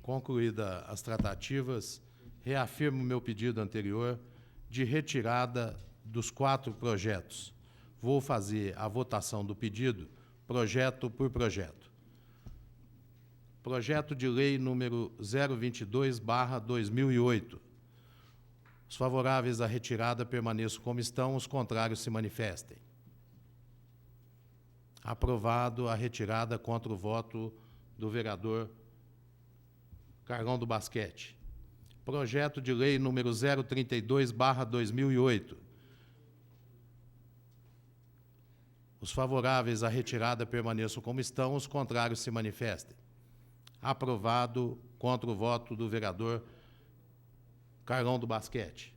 Concluídas as tratativas, reafirmo meu pedido anterior de retirada dos 4 projetos. Vou fazer a votação do pedido, projeto por projeto. Projeto de lei número 022/2008. Os favoráveis à retirada permaneçam como estão, os contrários se manifestem. Aprovado a retirada contra o voto do vereador Carlão do Basquete. Projeto de lei número 032/2008. Os favoráveis à retirada permaneçam como estão, os contrários se manifestem. Aprovado contra o voto do vereador Carlão do Basquete.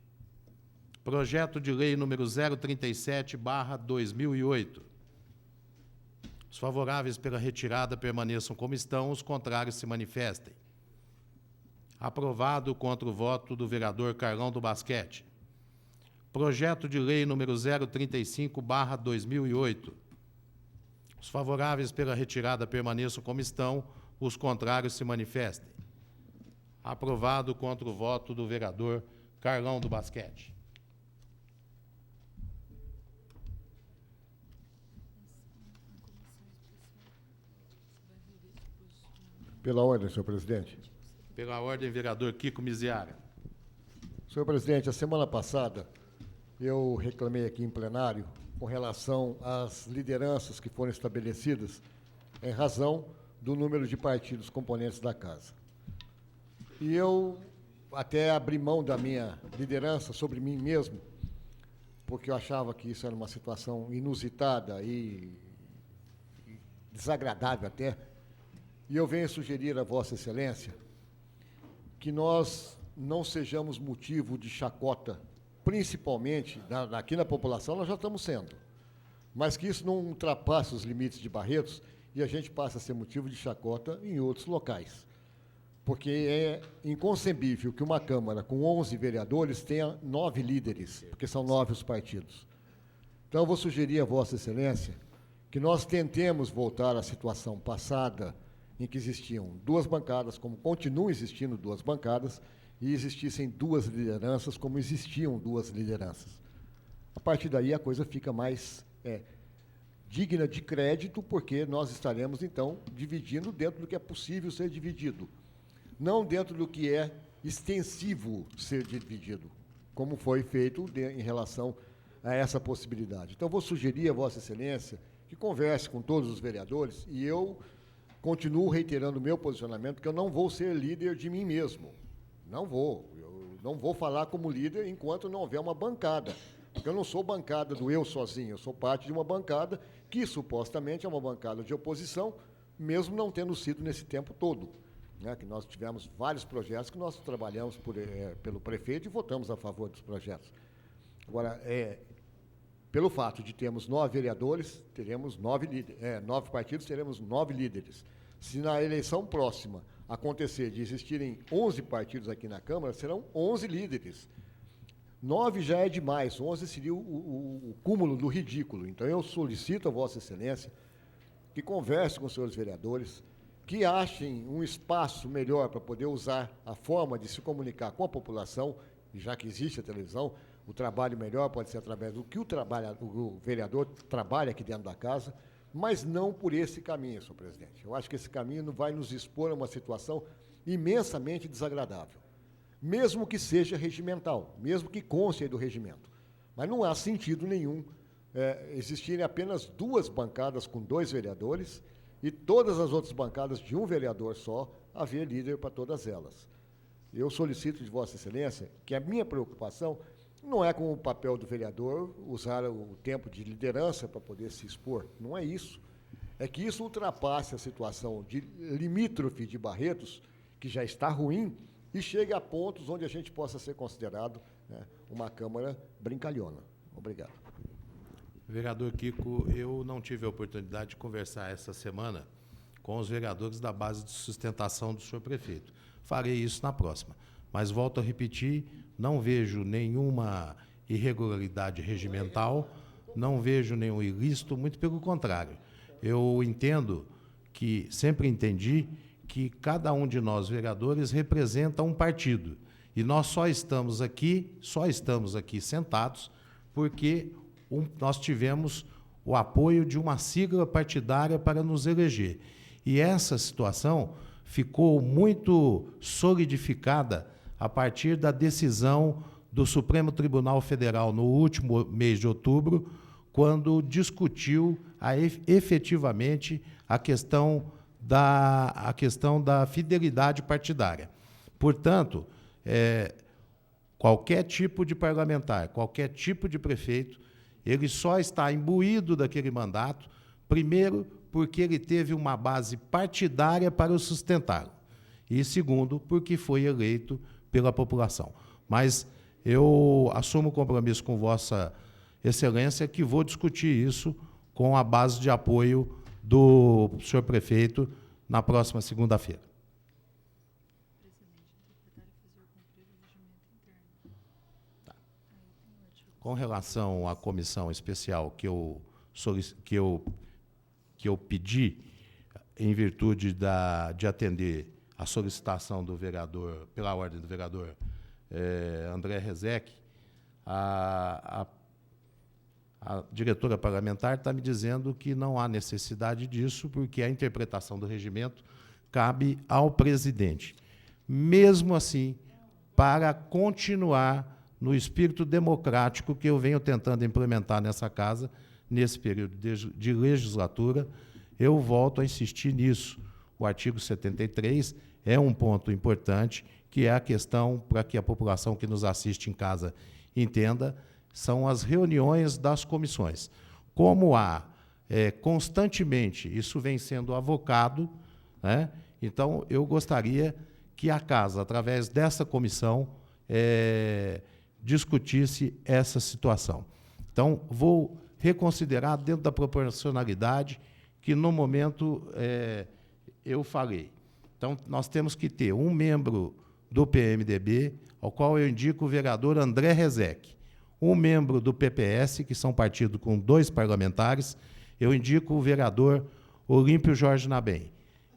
Projeto de lei número 037/2008. Os favoráveis pela retirada permaneçam como estão, os contrários se manifestem. Aprovado contra o voto do vereador Carlão do Basquete. Projeto de lei número 035/2008. Os favoráveis pela retirada permaneçam como estão, os contrários se manifestem. Aprovado contra o voto do vereador Carlão do Basquete. Pela ordem, senhor presidente. Pela ordem, vereador Kiko Miziara. Senhor presidente, a semana passada eu reclamei aqui em plenário com relação às lideranças que foram estabelecidas em razão do número de partidos componentes da casa. E eu até abri mão da minha liderança sobre mim mesmo, porque eu achava que isso era uma situação inusitada e desagradável até. E eu venho sugerir a Vossa Excelência que nós não sejamos motivo de chacota, principalmente aqui na população, nós já estamos sendo, mas que isso não ultrapasse os limites de Barretos e a gente passe a ser motivo de chacota em outros locais. Porque é inconcebível que uma Câmara com 11 vereadores tenha 9 líderes, porque são 9 os partidos. Então, eu vou sugerir a Vossa Excelência que nós tentemos voltar à situação passada, em que existiam 2 bancadas, como continuam existindo 2 bancadas, e existissem 2 lideranças, como existiam 2 lideranças. A partir daí, a coisa fica mais digna de crédito, porque nós estaremos, então, dividindo dentro do que é possível ser dividido, não dentro do que é extensivo ser dividido, como foi feito em relação a essa possibilidade. Então, vou sugerir a Vossa Excelência que converse com todos os vereadores, e eu continuo reiterando o meu posicionamento, que eu não vou ser líder de mim mesmo. Não vou. Eu não vou falar como líder enquanto não houver uma bancada. Porque eu não sou bancada do eu sozinho, eu sou parte de uma bancada que supostamente é uma bancada de oposição, mesmo não tendo sido nesse tempo todo. Né, que nós tivemos vários projetos que nós trabalhamos pelo prefeito e votamos a favor dos projetos. Agora, pelo fato de termos 9 vereadores, teremos 9 partidos, teremos 9 líderes. Se na eleição próxima acontecer de existirem 11 partidos aqui na Câmara, serão 11 líderes. 9 já é demais, 11 seria o cúmulo do ridículo. Então, eu solicito a Vossa Excelência que converse com os senhores vereadores, que achem um espaço melhor para poder usar a forma de se comunicar com a população, já que existe a televisão, o trabalho melhor pode ser através do que o vereador trabalha aqui dentro da casa, mas não por esse caminho, senhor presidente. Eu acho que esse caminho não vai nos expor a uma situação imensamente desagradável, mesmo que seja regimental, mesmo que conste aí do regimento. Mas não há sentido nenhum existirem apenas 2 bancadas com 2 vereadores e todas as outras bancadas de um vereador só, haver líder para todas elas. Eu solicito de Vossa Excelência que a minha preocupação não é com o papel do vereador usar o tempo de liderança para poder se expor, não é isso. É que isso ultrapasse a situação de limítrofe de Barretos, que já está ruim, e chegue a pontos onde a gente possa ser considerado, né, uma Câmara brincalhona. Obrigado. Vereador Kiko, eu não tive a oportunidade de conversar essa semana com os vereadores da base de sustentação do senhor prefeito. Farei isso na próxima. Mas volto a repetir, não vejo nenhuma irregularidade regimental, não vejo nenhum ilícito, muito pelo contrário. Eu entendo que, sempre entendi que cada um de nós, vereadores, representa um partido. E nós só estamos aqui sentados porque nós tivemos o apoio de uma sigla partidária para nos eleger. E essa situação ficou muito solidificada a partir da decisão do Supremo Tribunal Federal no último mês de outubro, quando discutiu efetivamente a questão da fidelidade partidária. Portanto, qualquer tipo de parlamentar, qualquer tipo de prefeito, ele só está imbuído daquele mandato, primeiro, porque ele teve uma base partidária para o sustentá-lo, e segundo, porque foi eleito pela população. Mas eu assumo o compromisso com Vossa Excelência que vou discutir isso com a base de apoio do senhor prefeito na próxima segunda-feira. Tá. Com relação à comissão especial que eu pedi, em virtude de atender a solicitação do vereador, pela ordem do vereador André Rezec, a diretora parlamentar está me dizendo que não há necessidade disso, porque a interpretação do regimento cabe ao presidente. Mesmo assim, para continuar no espírito democrático que eu venho tentando implementar nessa casa, nesse período de legislatura, eu volto a insistir nisso. O artigo 73 é um ponto importante, que é a questão, para que a população que nos assiste em casa entenda, são as reuniões das comissões. Como há constantemente, isso vem sendo avocado, né? Então, eu gostaria que a casa, através dessa comissão, discutisse essa situação. Então, vou reconsiderar dentro da proporcionalidade que, no momento, eu falei. Então, nós temos que ter um membro do PMDB, ao qual eu indico o vereador André Rezec, um membro do PPS, que são partido com 2 parlamentares, eu indico o vereador Olímpio Jorge Nabem.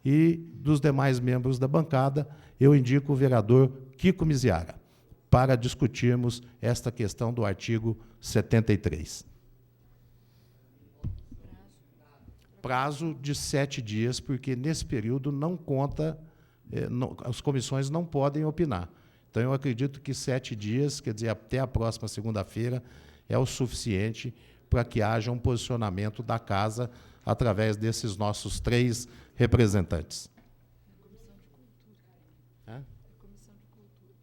E dos demais membros da bancada, eu indico o vereador Kiko Miziara, para discutirmos esta questão do artigo 73. Prazo de 7 dias, porque nesse período não conta, as comissões não podem opinar. Então, eu acredito que 7 dias, quer dizer, até a próxima segunda-feira, é o suficiente para que haja um posicionamento da casa através desses nossos 3 representantes. Comissão de Cultura.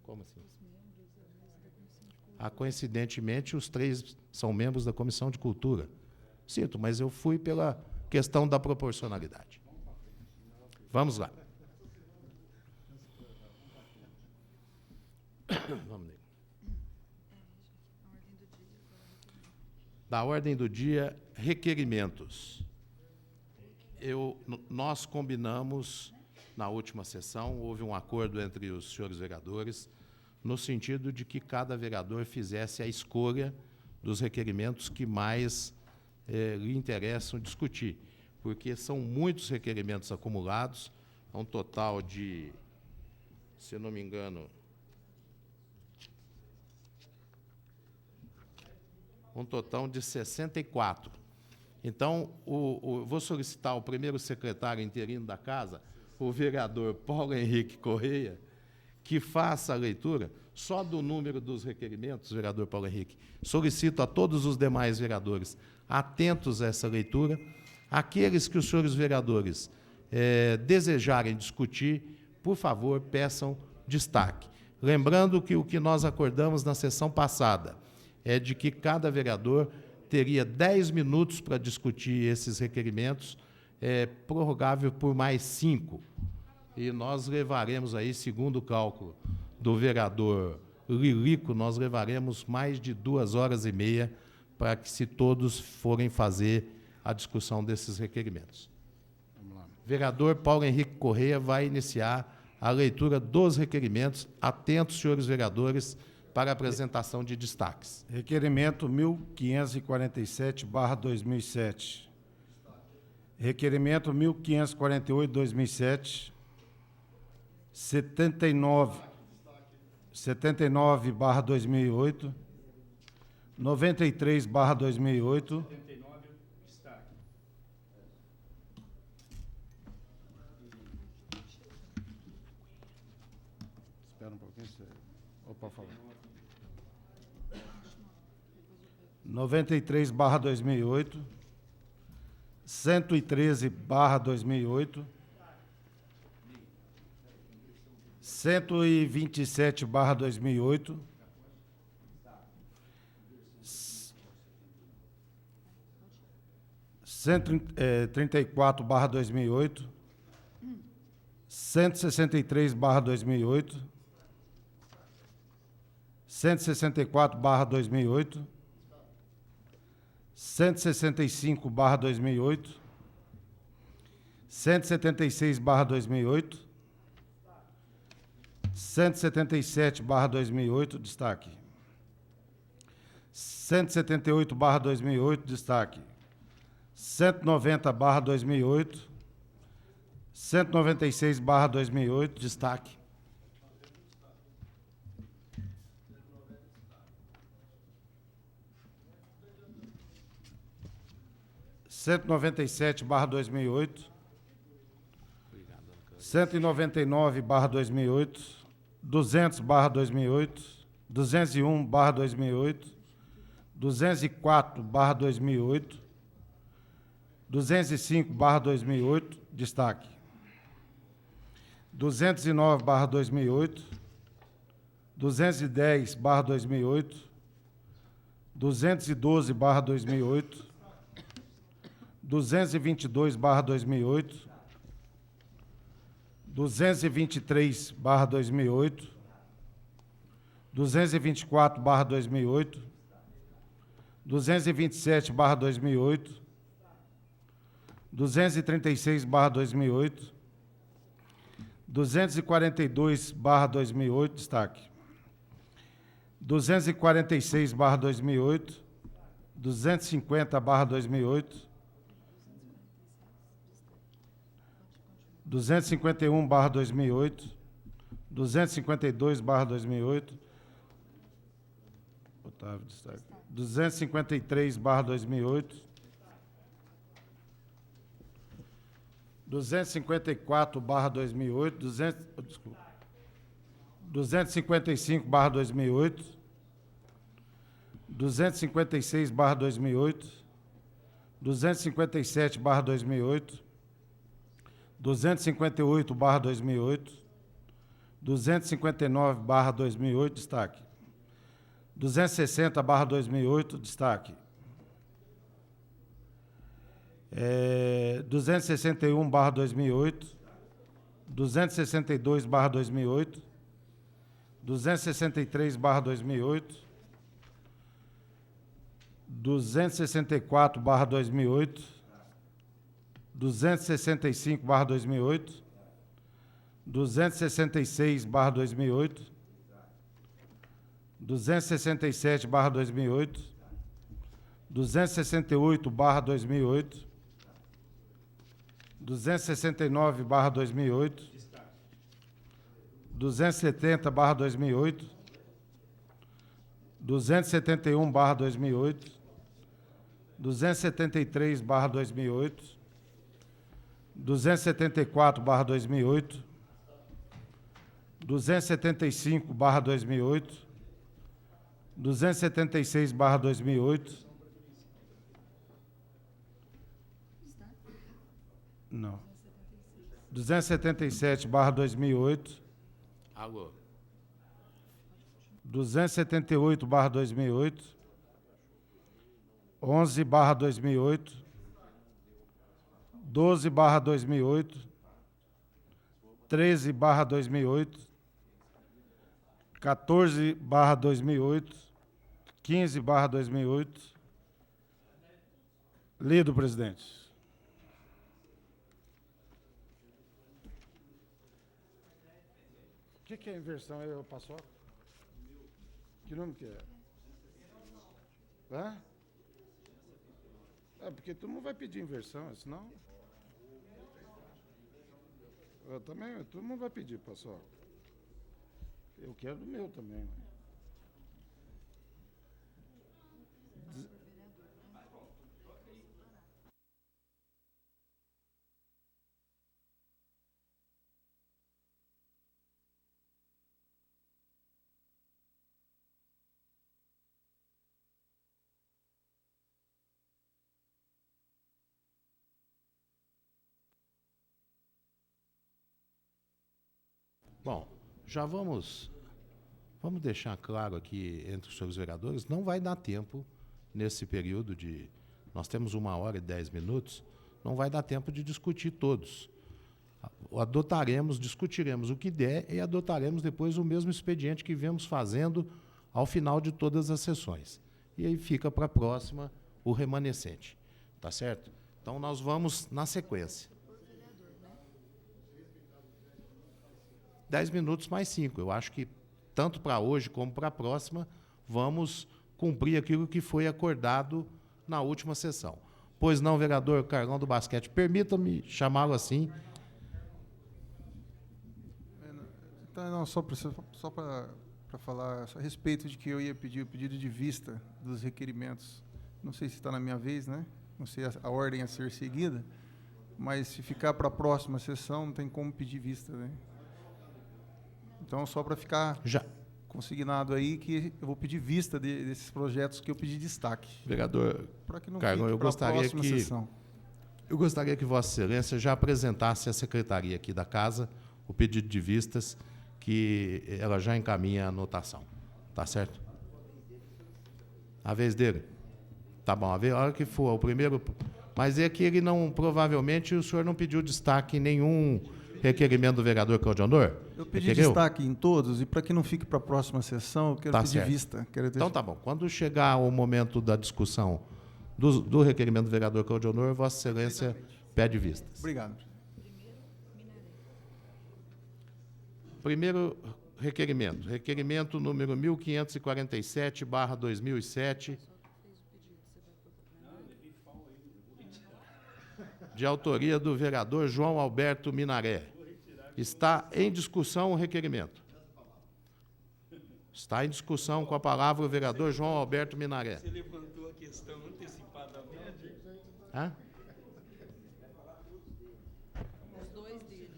Como assim? Os membros da mesa da Comissão de Cultura. Coincidentemente, os 3 são membros da Comissão de Cultura. Sinto, mas eu fui pela questão da proporcionalidade. Vamos lá. Vamos ler. Da ordem do dia, requerimentos. Nós combinamos, na última sessão, houve um acordo entre os senhores vereadores, no sentido de que cada vereador fizesse a escolha dos requerimentos que mais lhe interessam discutir, porque são muitos requerimentos acumulados, um total de, se não me engano, um total de 64. Então, vou solicitar ao primeiro secretário interino da Casa, o vereador Paulo Henrique Correia, que faça a leitura só do número dos requerimentos, vereador Paulo Henrique. Solicito a todos os demais vereadores atentos a essa leitura. Aqueles que os senhores vereadores desejarem discutir, por favor, peçam destaque. Lembrando que o que nós acordamos na sessão passada é de que cada vereador teria 10 minutos para discutir esses requerimentos, prorrogável por mais 5. E nós levaremos aí, segundo o cálculo do vereador Lilico, nós levaremos mais de 2h30 para que, se todos forem fazer a discussão desses requerimentos. Vamos lá. Vereador Paulo Henrique Correia vai iniciar a leitura dos requerimentos. Atentos, senhores vereadores, para a apresentação de destaques. Requerimento 1547/2007. Requerimento 1548/2007, 79/2008, 93/2008. Espera um pouquinho. Opa, fala. 93/2008, 113/2008, 127/2008, 134/2008, 163/2008, 164/2008, 165/2008, 176/2008, 177/2008, destaque. 178/2008, destaque. 190/2008, 196/2008, Destaque. 197/2008, 199/2008, 200/2008, 201/2008, 204/2008, 205/2008, destaque. 209/2008, 210/2008, 212/2008, 222/2008, 223/2008, 224/2008, 227/2008, 236/2008, 242/2008, destaque. 246/2008, 250/2008, 251/2008, 252/2008, Otávio, destaque. 253/2008, 254/2008, 255/2008, 256/2008, 257/2008, 258/2008, 259/2008, destaque. 260/2008, destaque. 261/2008, 262/2008, 263/2008, 264/2008, 265/2008, 266/2008, 267/2008, 268/2008, 269/2008, 270/2008, 271/2008, 273/2008, 274/2008, 275/2008, 276/2008. Não. 277/2008. Alô. 278/2008. 11/2008. 12/2008. 13/2008. 14/2008. 15/2008. Lido, presidente. O que é inversão? Eu passo? Que nome que é? Hã? É porque todo mundo vai pedir inversão, senão... Eu também, todo mundo vai pedir, Paçoca. Eu quero do meu também. Ué. Bom, já vamos deixar claro aqui entre os senhores vereadores, não vai dar tempo nesse período de... Nós temos 1h10, não vai dar tempo de discutir todos. Discutiremos o que der e adotaremos depois o mesmo expediente que viemos fazendo ao final de todas as sessões. E aí fica para a próxima o remanescente. Tá certo? Então, nós vamos na sequência. 10 minutos mais 5. Eu acho que, tanto para hoje como para a próxima, vamos cumprir aquilo que foi acordado na última sessão. Pois não, vereador Carlão do Basquete, permita-me chamá-lo assim. Então, não, só para falar a respeito de que eu ia pedir o pedido de vista dos requerimentos. Não sei se está na minha vez, né? Não sei a ordem a ser seguida, mas se ficar para a próxima sessão, não tem como pedir vista, né? Então, só para ficar consignado aí, que eu vou pedir vista desses projetos que eu pedi destaque. Vereador Para que não Carlão, fique para a próxima sessão. Eu gostaria que Vossa Excelência já apresentasse à secretaria aqui da Casa o pedido de vistas, que ela já encaminha a anotação. Tá certo? A vez dele? Tá bom, a hora que for o primeiro... Mas é que ele não... Provavelmente o senhor não pediu destaque em nenhum requerimento do vereador Claudio Honor? Eu pedi destaque em todos, e para que não fique para a próxima sessão, eu quero pedir vista. Então tá bom. Quando chegar o momento da discussão do requerimento do vereador Claudio Honor, Vossa Excelência pede vistas. Obrigado. Primeiro requerimento. Requerimento número 1547/2007, de autoria do vereador João Alberto Minaré. Está em discussão o requerimento. Está em discussão, com a palavra o vereador João Alberto Minaré. Você levantou a questão antecipadamente. Hã? Os dois dele.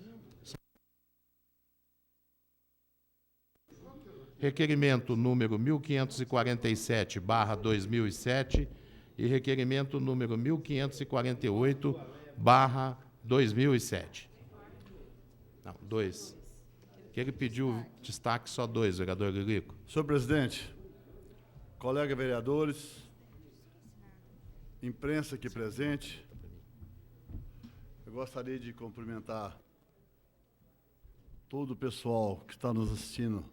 Requerimento número 1547/2007 e requerimento número 1548/2007. Não, dois. Que ele pediu destaque só dois, vereador Lilico. Senhor presidente, colegas vereadores, imprensa aqui presente, eu gostaria de cumprimentar todo o pessoal que está nos assistindo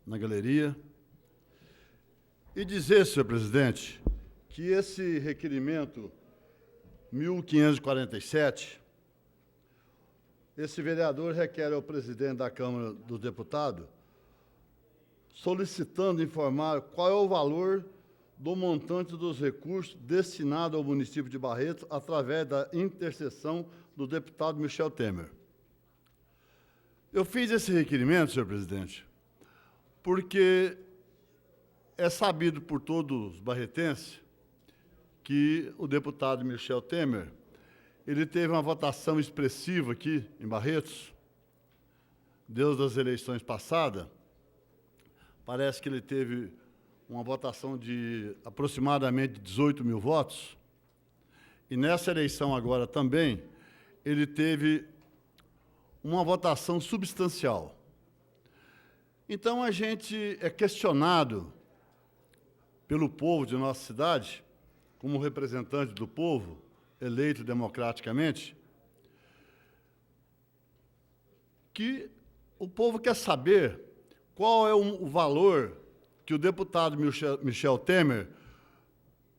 na galeria e dizer, senhor presidente, que esse requerimento 1547, esse vereador requer ao presidente da Câmara dos Deputados solicitando informar qual é o valor do montante dos recursos destinados ao município de Barretos através da intercessão do deputado Michel Temer. Eu fiz esse requerimento, senhor presidente, porque é sabido por todos os barretenses que o deputado Michel Temer, ele teve uma votação expressiva aqui em Barretos, Deus das eleições passadas, parece que ele teve uma votação de aproximadamente 18 mil votos, e nessa eleição agora também, ele teve uma votação substancial. Então, a gente é questionado pelo povo de nossa cidade, como representante do povo, eleito democraticamente, que o povo quer saber qual é o valor que o deputado Michel Temer,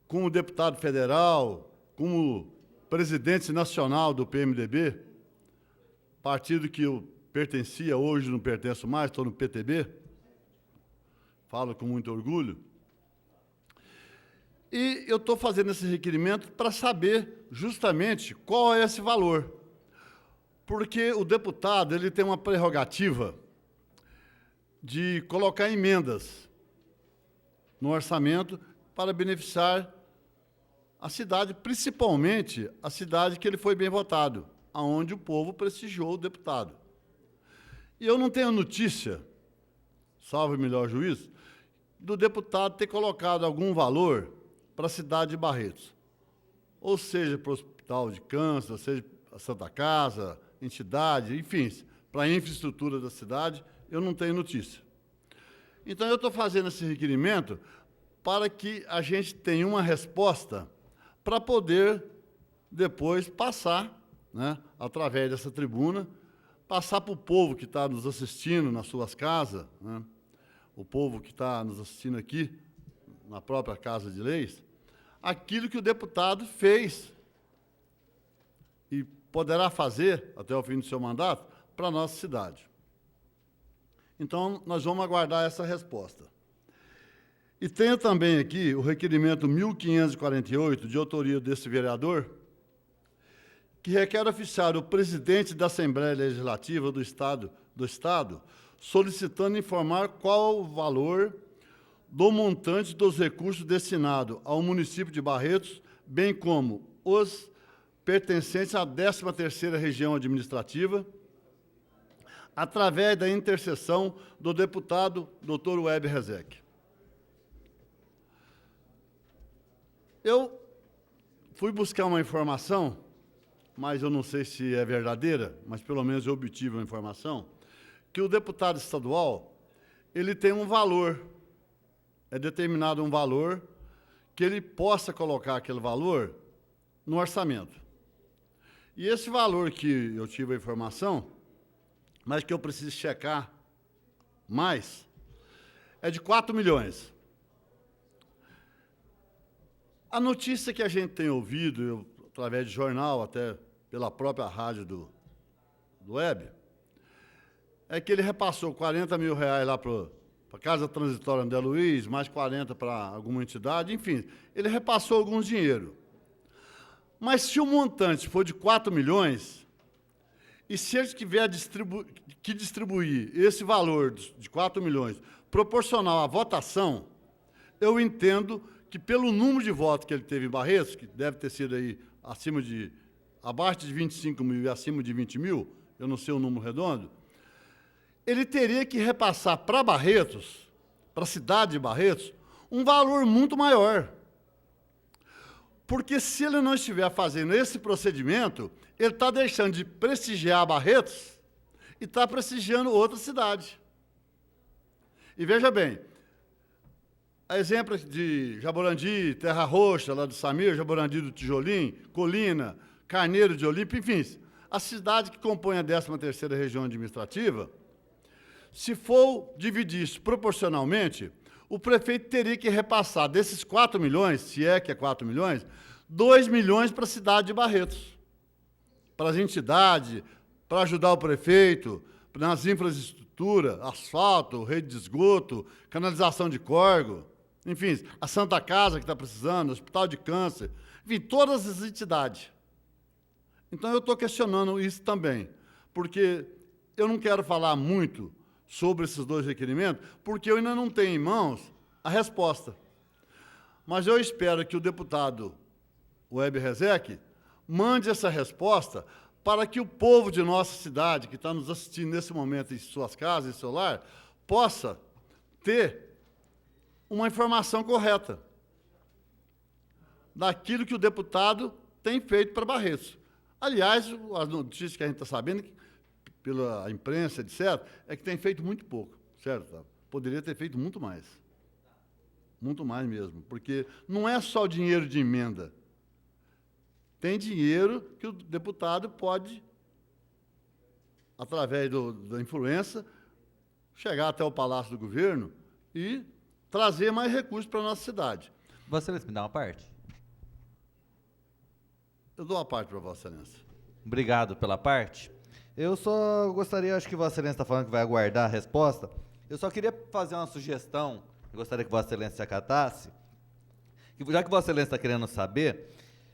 como deputado federal, como presidente nacional do PMDB, partido que eu pertencia, hoje não pertenço mais, estou no PTB, falo com muito orgulho, e eu estou fazendo esse requerimento para saber justamente qual é esse valor. Porque o deputado ele tem uma prerrogativa de colocar emendas no orçamento para beneficiar a cidade, principalmente a cidade que ele foi bem votado, aonde o povo prestigiou o deputado. E eu não tenho notícia, salvo o melhor juízo, do deputado ter colocado algum valor para a cidade de Barretos. Ou seja, para o Hospital de Câncer, ou seja, a Santa Casa, entidade, enfim, para a infraestrutura da cidade, eu não tenho notícia. Então, eu estou fazendo esse requerimento para que a gente tenha uma resposta para poder depois passar, né, através dessa tribuna, passar para o povo que está nos assistindo nas suas casas, né, o povo que está nos assistindo aqui, na própria Casa de Leis, aquilo que o deputado fez e poderá fazer, até o fim do seu mandato, para a nossa cidade. Então, nós vamos aguardar essa resposta. E tenho também aqui o requerimento 1548, de autoria desse vereador, que requer oficiar o presidente da Assembleia Legislativa do Estado, solicitando informar qual o valor do montante dos recursos destinados ao município de Barretos, bem como os pertencentes à 13ª Região Administrativa, através da intercessão do deputado Dr. Weber Rezec. Eu fui buscar uma informação, mas eu não sei se é verdadeira, mas pelo menos eu obtive uma informação, que o deputado estadual, ele tem um valor, é determinado um valor, que ele possa colocar aquele valor no orçamento. E esse valor que eu tive a informação, mas que eu preciso checar mais, é de 4 milhões. A notícia que a gente tem ouvido, através de jornal, até pela própria rádio do Web, é que ele repassou 40 mil reais lá para a Casa Transitória André Luiz, mais 40 para alguma entidade, enfim, ele repassou alguns dinheiro. Mas se o montante for de 4 milhões, e se ele tiver que distribuir esse valor de 4 milhões proporcional à votação, eu entendo que pelo número de votos que ele teve em Barretos, que deve ter sido aí abaixo de 25 mil e acima de 20 mil, eu não sei o número redondo, ele teria que repassar para Barretos, para a cidade de Barretos, um valor muito maior. Porque se ele não estiver fazendo esse procedimento, ele está deixando de prestigiar Barretos e está prestigiando outra cidade. E veja bem, a exemplo de Jaborandi, Terra Roxa, lá do Samir, Jaborandi do Tijolim, Colina, Carneiro de Olímpia, enfim, a cidade que compõe a 13ª Região Administrativa, se for dividir isso proporcionalmente, o prefeito teria que repassar desses 4 milhões, se é que é 4 milhões, 2 milhões para a cidade de Barretos, para as entidades, para ajudar o prefeito, nas infraestruturas, asfalto, rede de esgoto, canalização de córrego, enfim, a Santa Casa que está precisando, Hospital de Câncer, enfim, todas as entidades. Então, eu estou questionando isso também, porque eu não quero falar muito sobre esses dois requerimentos, porque eu ainda não tenho em mãos a resposta. Mas eu espero que o deputado Weber Rezec mande essa resposta para que o povo de nossa cidade, que está nos assistindo nesse momento em suas casas, em seu lar, possa ter uma informação correta daquilo que o deputado tem feito para Barretos. Aliás, as notícias que a gente está sabendo, pela imprensa, etc., é que tem feito muito pouco, certo? Poderia ter feito muito mais. Muito mais mesmo, porque não é só o dinheiro de emenda. Tem dinheiro que o deputado pode, através da influência, chegar até o Palácio do Governo e trazer mais recursos para a nossa cidade. Vossa Excelência, me dá uma parte? Eu dou uma parte para Vossa Excelência. Obrigado pela parte. Eu só gostaria, acho que Vossa Excelência está falando que vai aguardar a resposta, eu só queria fazer uma sugestão, eu gostaria que Vossa Excelência se acatasse, já que Vossa Excelência está querendo saber,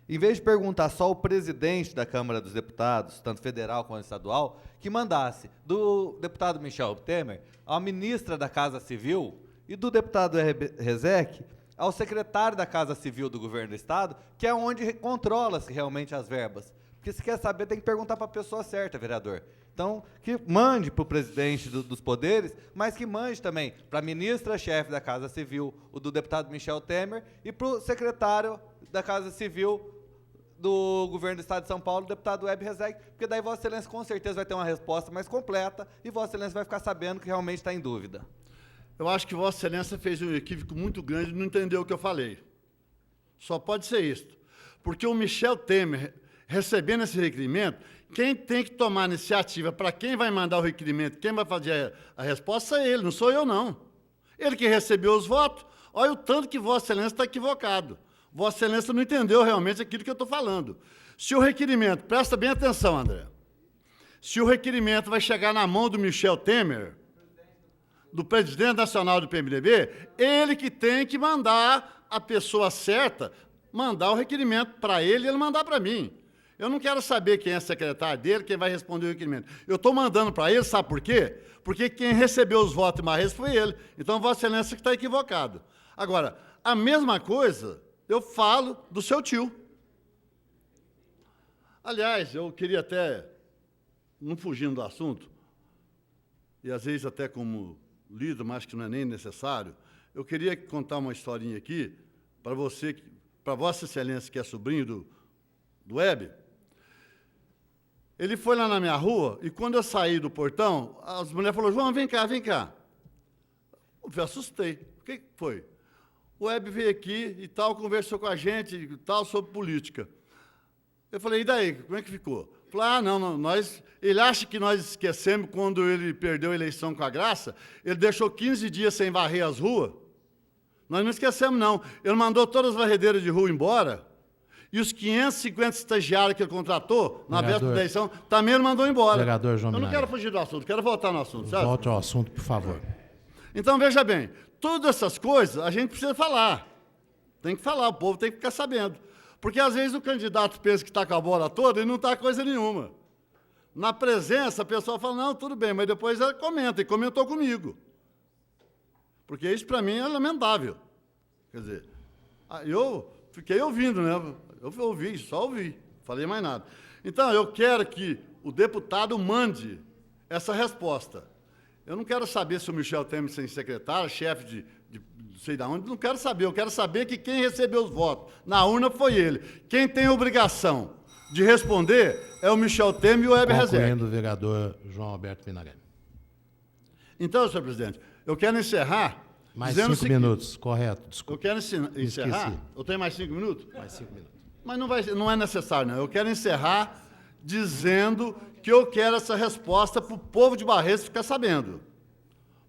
em vez de perguntar só o presidente da Câmara dos Deputados, tanto federal quanto estadual, que mandasse do deputado Michel Temer à ministra da Casa Civil e do deputado Rezec ao secretário da Casa Civil do Governo do Estado, que é onde controla-se realmente as verbas. Porque se quer saber, tem que perguntar para a pessoa certa, vereador. Então, que mande para o presidente dos poderes, mas que mande também para a ministra-chefe da Casa Civil, o do deputado Michel Temer, e para o secretário da Casa Civil do Governo do Estado de São Paulo, o deputado Web Rezec, porque daí Vossa Excelência com certeza vai ter uma resposta mais completa e Vossa Excelência vai ficar sabendo que realmente está em dúvida. Eu acho que Vossa Excelência fez um equívoco muito grande e não entendeu o que eu falei. Só pode ser isso. Porque o Michel Temer, recebendo esse requerimento, quem tem que tomar a iniciativa para quem vai mandar o requerimento, quem vai fazer a resposta é ele, não sou eu, não. Ele que recebeu os votos, olha o tanto que Vossa Excelência está equivocado. Vossa Excelência não entendeu realmente aquilo que eu estou falando. Se o requerimento, presta bem atenção, André, se o requerimento vai chegar na mão do Michel Temer, do presidente nacional do PMDB, ele que tem que mandar a pessoa certa, mandar o requerimento para ele e ele mandar para mim. Eu não quero saber quem é secretário dele, quem vai responder o requerimento. Eu estou mandando para ele, sabe por quê? Porque quem recebeu os votos em Barretos foi ele. Então, Vossa Excelência que está equivocado. Agora, a mesma coisa eu falo do seu tio. Aliás, eu queria até, não fugindo do assunto, e às vezes até como líder, mas que não é nem necessário, eu queria contar uma historinha aqui para você, para Vossa Excelência, que é sobrinho do Web. Ele foi lá na minha rua e quando eu saí do portão, as mulheres falaram, João, vem cá, vem cá. Eu assustei. O que foi? O Web veio aqui e tal, conversou com a gente e tal sobre política. Eu falei, e daí, como é que ficou? Falei, não, ele acha que nós esquecemos quando ele perdeu a eleição com a Graça, ele deixou 15 dias sem varrer as ruas. Nós não esquecemos, não. Ele mandou todas as varredeiras de rua embora, e os 550 estagiários que ele contratou na véspera da eleição, também ele mandou embora. Vereador João Eu não Minari. quero fugir do assunto, quero voltar no assunto, sabe? Volte ao assunto, por favor. Então, veja bem, todas essas coisas a gente precisa falar. Tem que falar, o povo tem que ficar sabendo. Porque, às vezes, o candidato pensa que está com a bola toda e não está coisa nenhuma. Na presença, a pessoa fala, não, tudo bem, mas depois ela comenta, e comentou comigo. Porque isso, para mim, é lamentável. Quer dizer, eu fiquei ouvindo, né? Eu ouvi, só ouvi, falei mais nada. Então, eu quero que o deputado mande essa resposta. Eu não quero saber se o Michel Temer é secretário, chefe de não sei de onde, não quero saber. Eu quero saber que quem recebeu os votos na urna foi ele. Quem tem obrigação de responder é o Michel Temer e o Weber Rezec. Concluindo o vereador João Alberto Pinarelli. Então, senhor presidente, eu quero encerrar Mais dizendo 5 o seguinte. minutos, correto. Eu Desculpa. quero encerrar. Esqueci. Eu tenho mais 5 minutos? Mais 5 minutos. Mas não é necessário, não. Eu quero encerrar dizendo que eu quero essa resposta para o povo de Barretos ficar sabendo.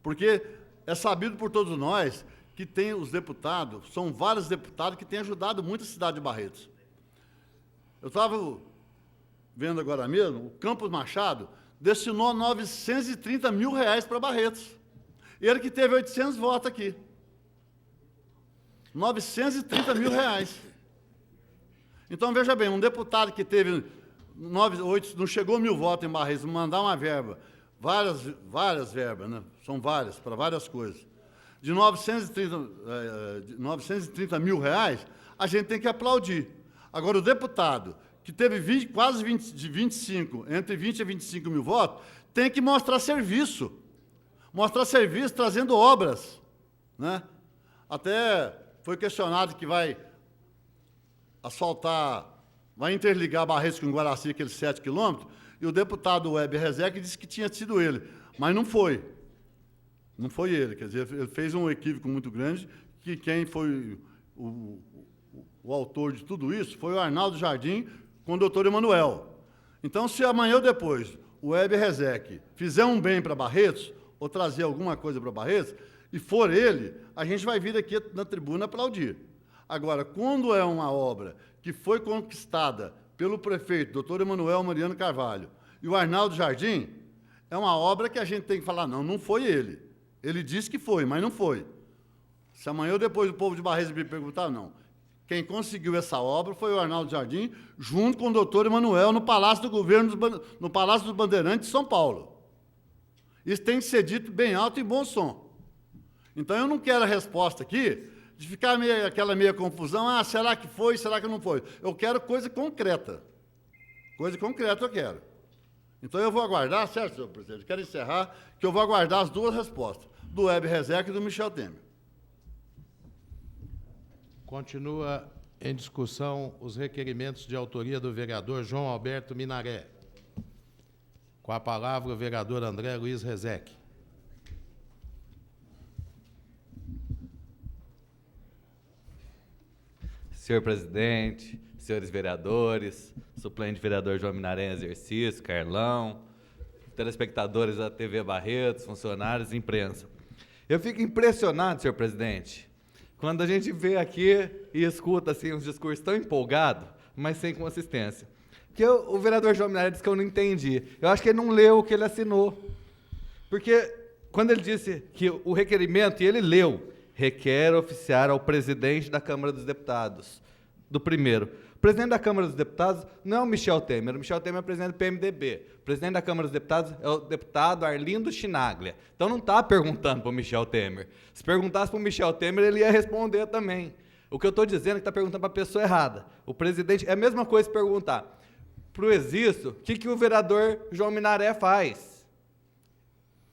Porque é sabido por todos nós que tem os deputados, são vários deputados que têm ajudado muito a cidade de Barretos. Eu estava vendo agora mesmo, o Campos Machado destinou 930 mil reais para Barretos. Ele que teve 800 votos aqui. 930 mil reais. Então, veja bem, um deputado que teve 8, não chegou a 1.000 votos em Barretos, mandar uma verba, várias verbas, né? São várias, para várias coisas, de 930 mil reais, a gente tem que aplaudir. Agora, o deputado que teve de 25, entre 20 e 25 mil votos, tem que mostrar serviço. Mostrar serviço trazendo obras, né? Até foi questionado que vai asfaltar, vai interligar Barretos com Guaraci, aqueles 7 quilômetros, e o deputado Weber Rezec disse que tinha sido ele, mas não foi. Não foi ele, quer dizer, ele fez um equívoco muito grande, que quem foi o autor de tudo isso foi o Arnaldo Jardim com o doutor Emanuel. Então, se amanhã ou depois o Weber Rezec fizer um bem para Barretos, ou trazer alguma coisa para Barretos, e for ele, a gente vai vir aqui na tribuna aplaudir. Agora, quando é uma obra que foi conquistada pelo prefeito, doutor Emanuel Mariano Carvalho, e o Arnaldo Jardim, é uma obra que a gente tem que falar, não foi ele. Ele disse que foi, mas não foi. Se amanhã ou depois o povo de Barretos me perguntar, não. Quem conseguiu essa obra foi o Arnaldo Jardim, junto com o doutor Emanuel, no Palácio do Governo, no Palácio dos Bandeirantes de São Paulo. Isso tem que ser dito bem alto e bom som. Então, eu não quero a resposta aqui de ficar aquela meia confusão, será que foi, será que não foi? Eu quero coisa concreta. Coisa concreta eu quero. Então, eu vou aguardar, certo, senhor presidente? Eu quero encerrar, que eu vou aguardar as duas respostas, do Weber Rezec e do Michel Temer. Continua em discussão os requerimentos de autoria do vereador João Alberto Minaré. Com a palavra, o vereador André Luiz Rezec. Senhor presidente, senhores vereadores, suplente vereador João Minaré em exercício, Carlão, telespectadores da TV Barretos, funcionários e imprensa. Eu fico impressionado, senhor presidente, quando a gente vê aqui e escuta assim, uns discursos tão empolgados, mas sem consistência. Porque o vereador João Minaré disse que eu não entendi. Eu acho que ele não leu o que ele assinou. Porque quando ele disse que o requerimento, e ele leu, requer oficiar ao presidente da Câmara dos Deputados, do primeiro. O presidente da Câmara dos Deputados não é o Michel Temer é o presidente do PMDB. O presidente da Câmara dos Deputados é o deputado Arlindo Chinaglia. Então não está perguntando para o Michel Temer. Se perguntasse para o Michel Temer, ele ia responder também. O que eu estou dizendo é que está perguntando para a pessoa errada. O presidente, é a mesma coisa perguntar para o Existo o que o vereador João Minaré faz.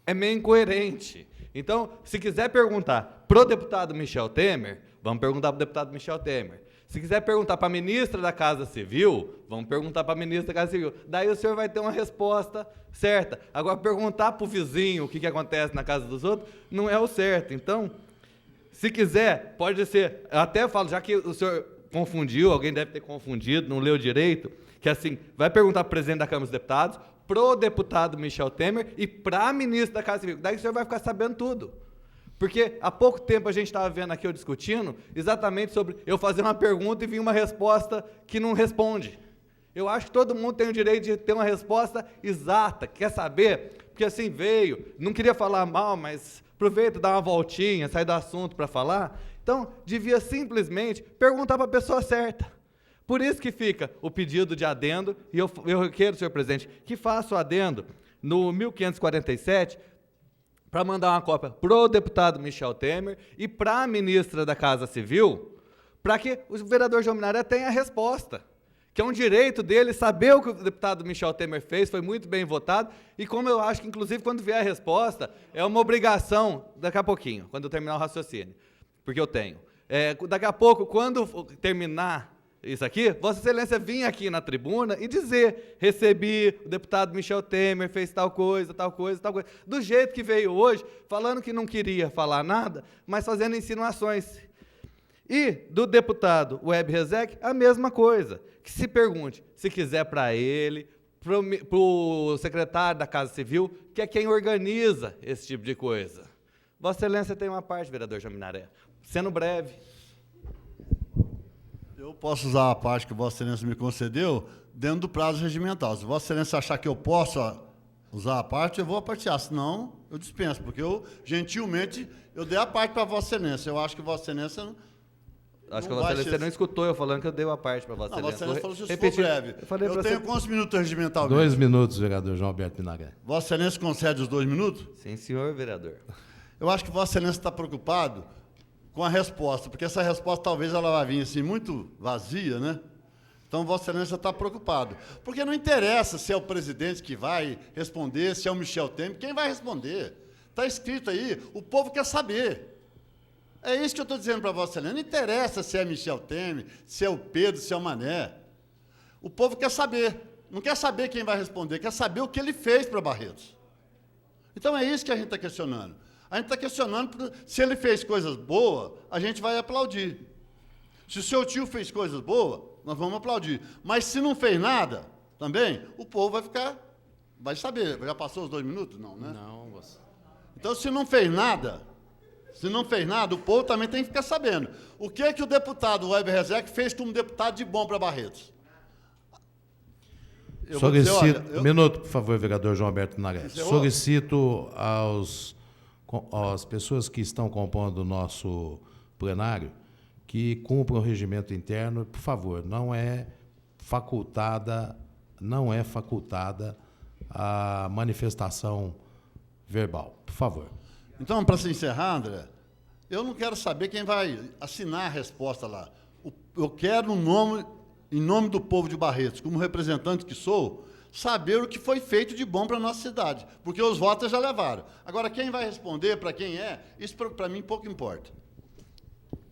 É meio incoerente. Então, se quiser perguntar para o deputado Michel Temer, vamos perguntar para o deputado Michel Temer. Se quiser perguntar para a ministra da Casa Civil, vamos perguntar para a ministra da Casa Civil. Daí o senhor vai ter uma resposta certa. Agora, perguntar para o vizinho o que acontece na casa dos outros não é o certo. Então, se quiser, pode ser. Eu até falo, já que o senhor confundiu, alguém deve ter confundido, não leu direito, que assim, vai perguntar para o presidente da Câmara dos Deputados, pro deputado Michel Temer e para a ministra da Casa Civil. Daí o senhor vai ficar sabendo tudo. Porque há pouco tempo a gente estava vendo aqui, eu discutindo, exatamente sobre eu fazer uma pergunta e vir uma resposta que não responde. Eu acho que todo mundo tem o direito de ter uma resposta exata, quer saber? Porque assim veio, não queria falar mal, mas aproveita, dá uma voltinha, sai do assunto para falar. Então, devia simplesmente perguntar para a pessoa certa. Por isso que fica o pedido de adendo, e eu requeiro, senhor presidente, que faça o adendo no 1547, para mandar uma cópia para o deputado Michel Temer e para a ministra da Casa Civil, para que o vereador João Minaré tenha a resposta, que é um direito dele saber o que o deputado Michel Temer fez, foi muito bem votado, e como eu acho que, inclusive, quando vier a resposta, é uma obrigação, daqui a pouquinho, quando eu terminar o raciocínio, porque eu tenho. Daqui a pouco, quando terminar isso aqui, Vossa Excelência vinha aqui na tribuna e dizer, recebi, o deputado Michel Temer fez tal coisa, tal coisa, tal coisa. Do jeito que veio hoje, falando que não queria falar nada, mas fazendo insinuações. E do deputado Weber Rezec, a mesma coisa. Que se pergunte, se quiser para ele, para o secretário da Casa Civil, que é quem organiza esse tipo de coisa. Vossa Excelência tem uma parte, vereador João Minaré. Sendo breve. Eu posso usar a parte que Vossa Excelência me concedeu dentro do prazo regimental. Se Vossa Excelência achar que eu posso usar a parte, eu vou partilhar. Senão, eu dispenso, porque eu, gentilmente, eu dei a parte para Vossa Excelência. Eu acho que Vossa Excelência... Acho que Vossa Excelência não escutou eu falando que eu dei a parte para Vossa Excelência. Vossa Excelência falou se for breve. Eu tenho quantos minutos regimental? 2 minutos, vereador João Alberto Minaré. Vossa Excelência concede os 2 minutos? Sim, senhor vereador. Eu acho que Vossa Excelência está preocupado com a resposta, porque essa resposta talvez ela vai vir assim muito vazia, né? Então Vossa Excelência está preocupado. Porque não interessa se é o presidente que vai responder, se é o Michel Temer, quem vai responder? Está escrito aí, o povo quer saber. É isso que eu estou dizendo para Vossa Excelência. Não interessa se é Michel Temer, se é o Pedro, se é o Mané. O povo quer saber. Não quer saber quem vai responder, quer saber o que ele fez para Barretos. Então é isso que a gente está questionando. A gente está questionando se ele fez coisas boas, a gente vai aplaudir. Se o seu tio fez coisas boas, nós vamos aplaudir. Mas se não fez nada, também, o povo vai saber. Já passou os 2 minutos? Não, né? Não, você... Então, se não fez nada, o povo também tem que ficar sabendo. O que é que o deputado Weber Rezec fez como deputado de bom para Barretos? Solicito... Um minuto, por favor, vereador João Alberto Minaré. Solicito às pessoas que estão compondo o nosso plenário que cumpram o regimento interno. Por favor, não é facultada a manifestação verbal. Por favor. Então, para se encerrar, André, eu não quero saber quem vai assinar a resposta lá. Eu quero, em nome do povo de Barretos, como representante que sou, saber o que foi feito de bom para a nossa cidade, porque os votos já levaram. Agora, quem vai responder, para quem é, isso para mim pouco importa.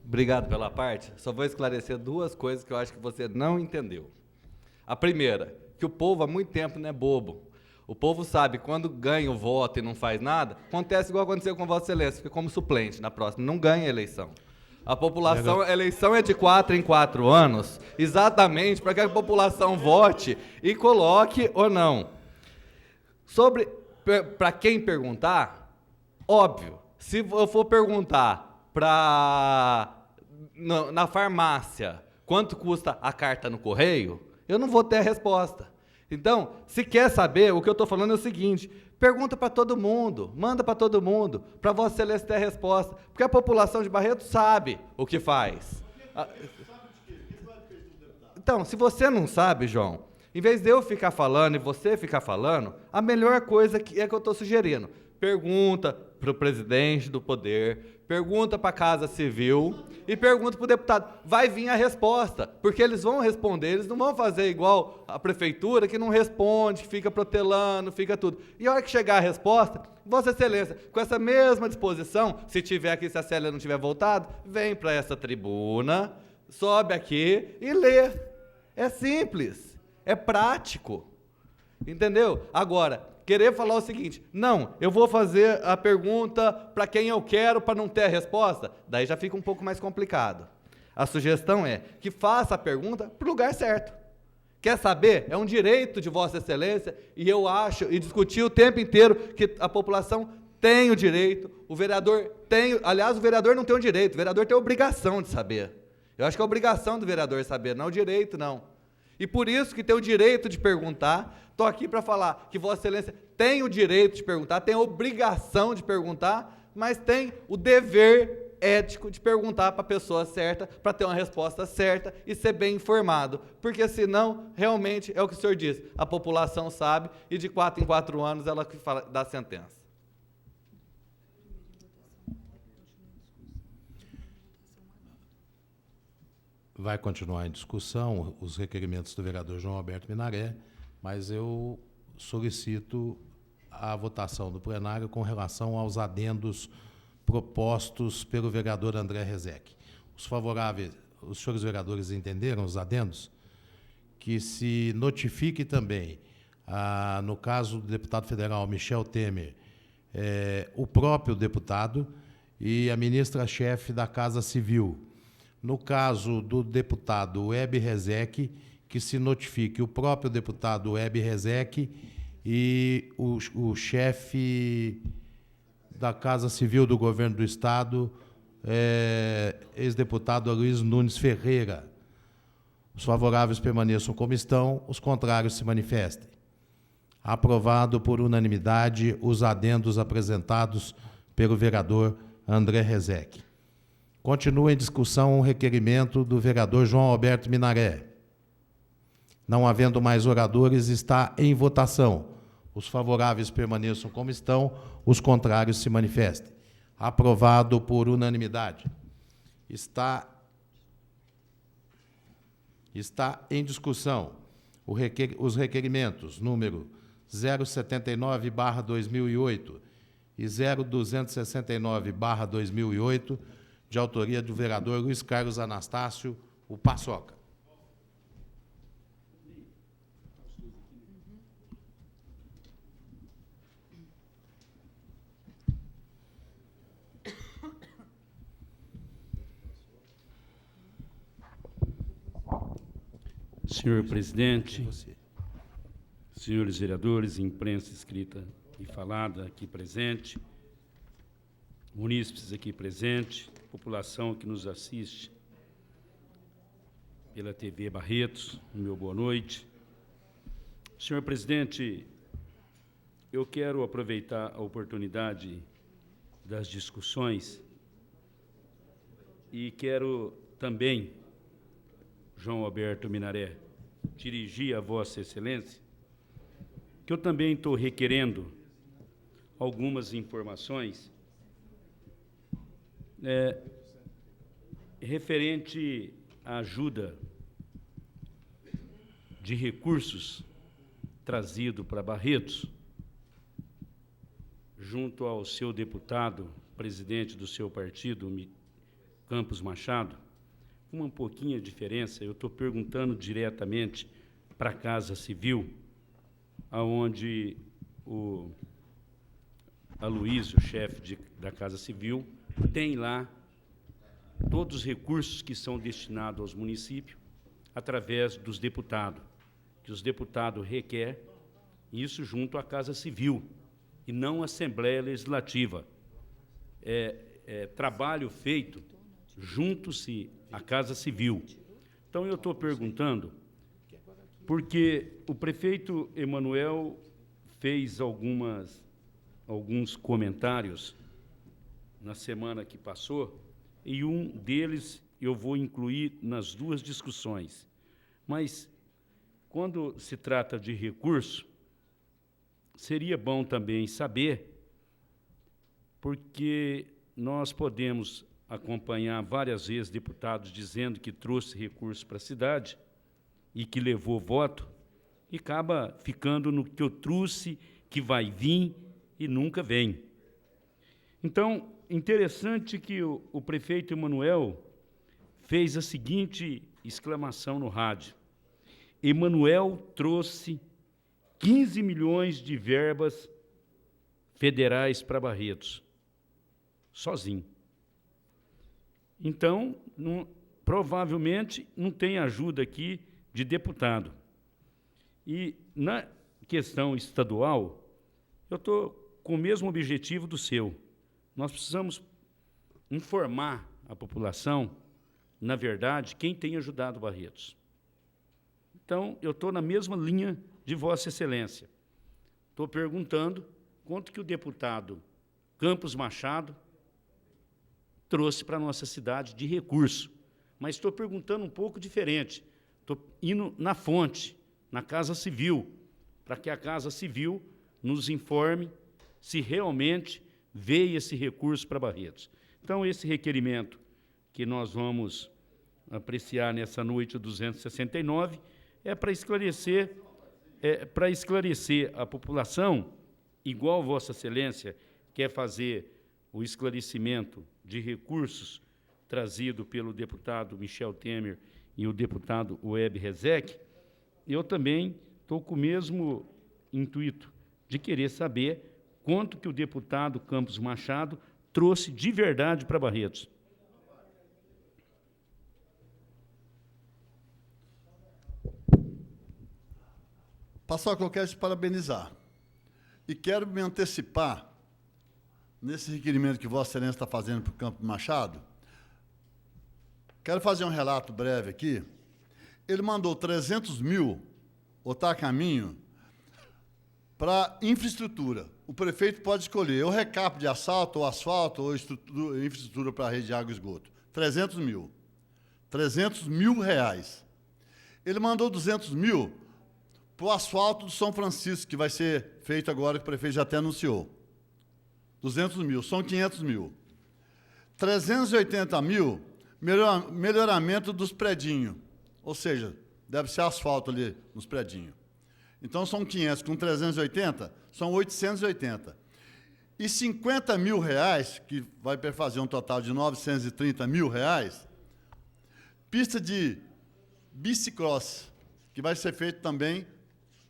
Obrigado pela parte. Só vou esclarecer duas coisas que eu acho que você não entendeu. A primeira, que o povo há muito tempo não é bobo. O povo sabe, quando ganha o voto e não faz nada, acontece igual aconteceu com Vossa Excelência, fica como suplente na próxima, não ganha a eleição. A população, a eleição é de 4 em 4 anos, exatamente para que a população vote e coloque ou não. Para quem perguntar, óbvio, se eu for perguntar na farmácia quanto custa a carta no correio, eu não vou ter a resposta. Então, se quer saber, o que eu estou falando é o seguinte: pergunta para todo mundo, manda para todo mundo, para Vossa Excelência ter a resposta, porque a população de Barretos sabe o que faz. Então, se você não sabe, João, em vez de eu ficar falando e você ficar falando, a melhor coisa é que eu estou sugerindo: pergunta para o presidente do poder, pergunta para a Casa Civil e pergunta para o deputado. Vai vir a resposta, porque eles vão responder, eles não vão fazer igual a prefeitura, que não responde, que fica protelando, fica tudo. E a hora que chegar a resposta, Vossa Excelência, com essa mesma disposição, se tiver aqui, se a Célia não tiver voltado, vem para essa tribuna, sobe aqui e lê. É simples, é prático, entendeu? Agora, querer falar o seguinte: não, eu vou fazer a pergunta para quem eu quero para não ter a resposta, daí já fica um pouco mais complicado. A sugestão é que faça a pergunta para o lugar certo. Quer saber? É um direito de Vossa Excelência, e eu acho, e discuti o tempo inteiro, que a população tem o direito, o vereador tem, aliás, o vereador não tem o direito, o vereador tem a obrigação de saber. Eu acho que é a obrigação do vereador saber, não o direito, não. E por isso que tem o direito de perguntar. Estou aqui para falar que Vossa Excelência tem o direito de perguntar, tem a obrigação de perguntar, mas tem o dever ético de perguntar para a pessoa certa, para ter uma resposta certa e ser bem informado. Porque senão, realmente, é o que o senhor diz, a população sabe e de 4 em 4 anos ela que dá sentença. Vai continuar em discussão os requerimentos do vereador João Alberto Minaré, mas eu solicito a votação do plenário com relação aos adendos propostos pelo vereador André Rezec. Os favoráveis, os senhores vereadores entenderam os adendos? Que se notifique também, no caso do deputado federal Michel Temer, o próprio deputado e a ministra-chefe da Casa Civil. No caso do deputado Web Rezec, que se notifique o próprio deputado Web Rezec e o chefe da Casa Civil do Governo do Estado, ex-deputado Luiz Nunes Ferreira. Os favoráveis permaneçam como estão, os contrários se manifestem. Aprovado por unanimidade os adendos apresentados pelo vereador André Rezec. Continua em discussão o requerimento do vereador João Alberto Minaré. Não havendo mais oradores, está em votação. Os favoráveis permaneçam como estão, os contrários se manifestem. Aprovado por unanimidade. Está em discussão os requerimentos número 079/2008 e 0269/2008, de autoria do vereador Luiz Carlos Anastácio, o Paçoca. Senhor presidente, senhores vereadores, imprensa escrita e falada aqui presente, munícipes aqui presente, população que nos assiste pela TV Barretos, meu boa noite. Senhor presidente, eu quero aproveitar a oportunidade das discussões e quero também, João Alberto Minaré, dirigir a Vossa Excelência, que eu também estou requerendo algumas informações referente à ajuda de recursos trazido para Barretos, junto ao seu deputado, presidente do seu partido, Campos Machado. Uma pouquinha diferença, eu estou perguntando diretamente para a Casa Civil, aonde o Aloysio, o chefe da Casa Civil, tem lá todos os recursos que são destinados aos municípios através dos deputados, que os deputados requerem isso junto à Casa Civil, e não à Assembleia Legislativa. Trabalho feito junto-se à Casa Civil. Então, eu estou perguntando, porque o prefeito Emanuel fez alguns comentários na semana que passou, e um deles eu vou incluir nas duas discussões. Mas, quando se trata de recurso, seria bom também saber, porque nós podemos acompanhar várias vezes deputados dizendo que trouxe recurso para a cidade e que levou voto, e acaba ficando no que eu trouxe, que vai vir e nunca vem. Então, interessante que o prefeito Emanuel fez a seguinte exclamação no rádio: Emanuel trouxe 15 milhões de verbas federais para Barretos, sozinho. Então, provavelmente, não tem ajuda aqui de deputado. E, na questão estadual, eu estou com o mesmo objetivo do seu. Nós precisamos informar a população, na verdade, quem tem ajudado Barretos. Então, eu estou na mesma linha de Vossa Excelência. Estou perguntando quanto que o deputado Campos Machado trouxe para a nossa cidade de recurso. Mas estou perguntando um pouco diferente. Estou indo na fonte, na Casa Civil, para que a Casa Civil nos informe se realmente veio esse recurso para Barretos. Então, esse requerimento que nós vamos apreciar nessa noite 269 é para esclarecer a população, igual Vossa Excelência quer fazer o esclarecimento de recursos trazido pelo deputado Michel Temer e o deputado Web Rezec. Eu também estou com o mesmo intuito de querer saber quanto que o deputado Campos Machado trouxe de verdade para Barretos. Paçoca, eu quero te parabenizar. E quero me antecipar nesse requerimento que Vossa Excelência está fazendo para o Campos Machado. Quero fazer um relato breve aqui. Ele mandou 300 mil, ou está a caminho, para infraestrutura. O prefeito pode escolher ou recap de asfalto, ou infraestrutura para a rede de água e esgoto. 300 mil. 300 mil reais. Ele mandou 200 mil para o asfalto do São Francisco, que vai ser feito agora, que o prefeito já até anunciou. 200 mil, são 500 mil. 380 mil, melhoramento dos predinhos. Ou seja, deve ser asfalto ali nos predinhos. Então, são 500 com 380, são 880. E 50 mil reais, que vai fazer um total de 930 mil reais, pista de bicicross, que vai ser feito também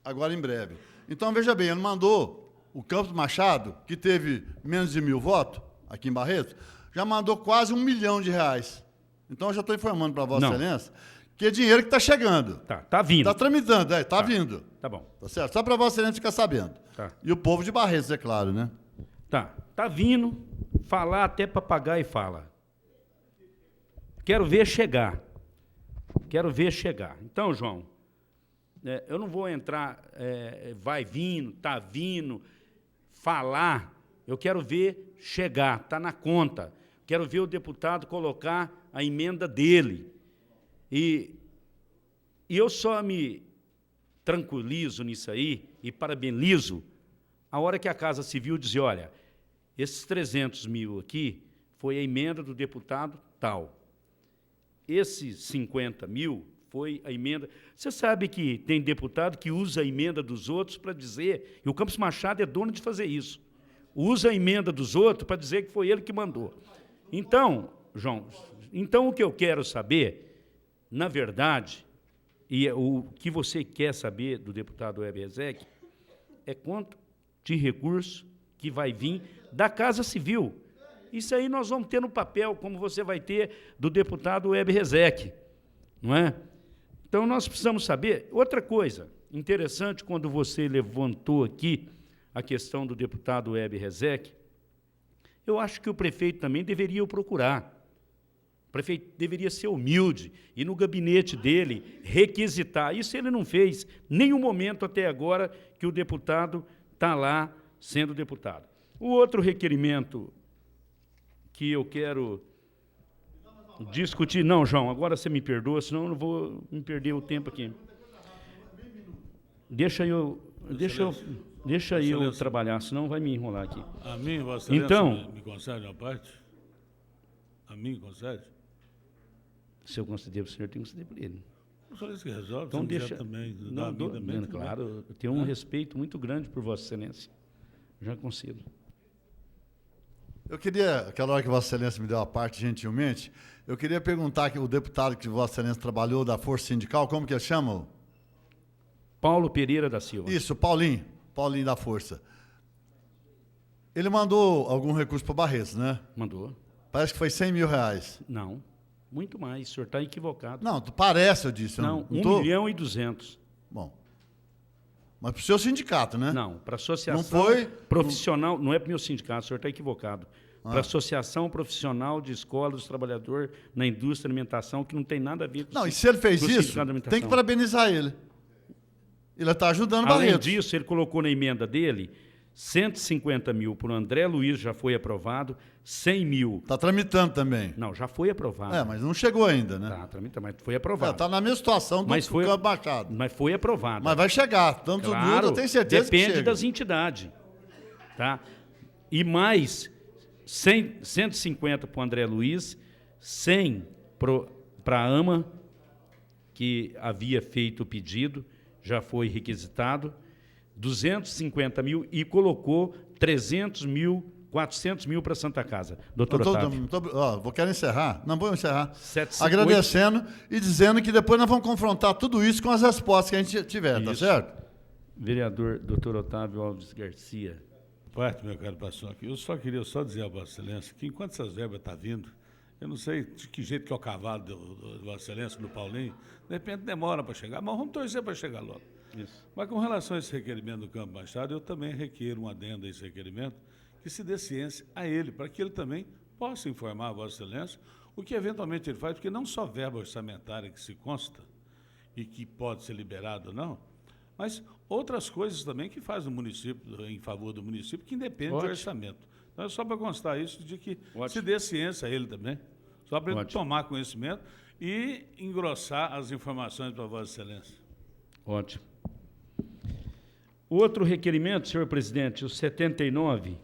agora em breve. Então, veja bem, ele mandou o Campos Machado, que teve menos de 1.000 votos, aqui em Barretos, já mandou quase 1 milhão de reais. Então, eu já estou informando para Vossa Excelência que é dinheiro que está chegando. Tá vindo. Está tramitando, está vindo. Tá bom. Tá certo? Só para Vossa Excelência ficar sabendo. Tá. E o povo de Barretos, é claro, né? Tá vindo, falar até papagaio fala. Quero ver chegar. Então, João, eu não vou entrar, vai vindo, tá vindo, falar. Eu quero ver chegar, tá na conta. quero ver o deputado colocar a emenda dele. E eu só me tranquilizo nisso aí e parabenizo a hora que a Casa Civil diz, olha, esses 300 mil aqui foi a emenda do deputado tal. Esses 50 mil foi a emenda. Você sabe que tem deputado que usa a emenda dos outros para dizer, e o Campos Machado é dono de fazer isso, usa a emenda dos outros para dizer que foi ele que mandou. Então, João, o que eu quero saber, na verdade, e o que você quer saber do deputado Weber Rezec, é quanto de recurso que vai vir da Casa Civil. Isso aí nós vamos ter no papel, como você vai ter do deputado Weber Rezec, não é? Então, nós precisamos saber. Outra coisa interessante, quando você levantou aqui a questão do deputado Weber Rezec, eu acho que o prefeito também deveria o procurar. O prefeito deveria ser humilde e, no gabinete dele, requisitar. Isso ele não fez nenhum momento até agora que o deputado está lá sendo deputado. O outro requerimento que eu quero discutir... Não, João, agora você me perdoa, senão eu não vou me perder o tempo aqui. Deixa eu trabalhar, senão vai me enrolar aqui. A mim, Vossa Excelência, Então, me concede uma parte? A mim concede? se eu conceder para o senhor, eu tenho que conceder para ele. Só isso que resolve, Então, se não deixa... quiser também, dá Não, a mim também, tudo bem. claro, eu tenho um respeito muito grande por Vossa Excelência. Já concedo. Eu queria, aquela hora que Vossa Excelência me deu a parte, gentilmente, eu queria perguntar que o deputado que Vossa Excelência trabalhou da Força Sindical, como que ele chama? Paulo Pereira da Silva. Isso, Paulinho da Força. Ele mandou algum recurso para Barretos, né? Mandou. Parece que foi 100 mil reais. Não, muito mais. O senhor está equivocado. Não, parece, eu disse. Não, não tô... 1.200.000. Bom. Mas para o seu sindicato, né? Não, para a associação Não foi... profissional, não é para o meu sindicato, o senhor está equivocado. Para a Associação Profissional de Escola dos Trabalhadores na Indústria da Alimentação, que não tem nada a ver com Não, e se ele fez isso, tem que parabenizar ele. Ele está ajudando o Além Barretos. disso, ele colocou na emenda dele 150 mil para o André Luiz, já foi aprovado, 100 mil. Está tramitando também. Não, já foi aprovado. Mas não chegou ainda, né? Tá, tramitando, mas foi aprovado. Está na mesma situação do Campo Machado. Mas foi aprovado. Mas vai chegar. Tanto claro, eu tenho certeza que chega. depende das entidades. Tá? E mais 150 para o André Luiz, 100 para a AMA, que havia feito o pedido, já foi requisitado, 250 mil e colocou 300 mil, 400 mil para a Santa Casa. Doutor Otávio. Quero encerrar. Não vou encerrar. 758. Agradecendo e dizendo que depois nós vamos confrontar tudo isso com as respostas que a gente tiver, tá certo? Vereador doutor Otávio Alves Garcia. Parte, meu caro pastor, eu só queria dizer a Vossa Excelência que enquanto essas verbas estão vindo, eu não sei de que jeito que é o cavalo do Vossa Excelência, do Paulinho, de repente demora para chegar, mas vamos torcer para chegar logo. Isso. Mas com relação a esse requerimento do Campo Machado, eu também requeiro um adendo a esse requerimento, que se dê ciência a ele, para que ele também possa informar a Vossa Excelência o que eventualmente ele faz, porque não só verba orçamentária que se consta e que pode ser liberado ou não, mas outras coisas também que faz o município, em favor do município, que independe do orçamento. Então, é só para constar isso, de que se dê ciência a ele também, só para ele tomar conhecimento e engrossar as informações para a Vossa Excelência. Ótimo. O outro requerimento, senhor presidente, o 79,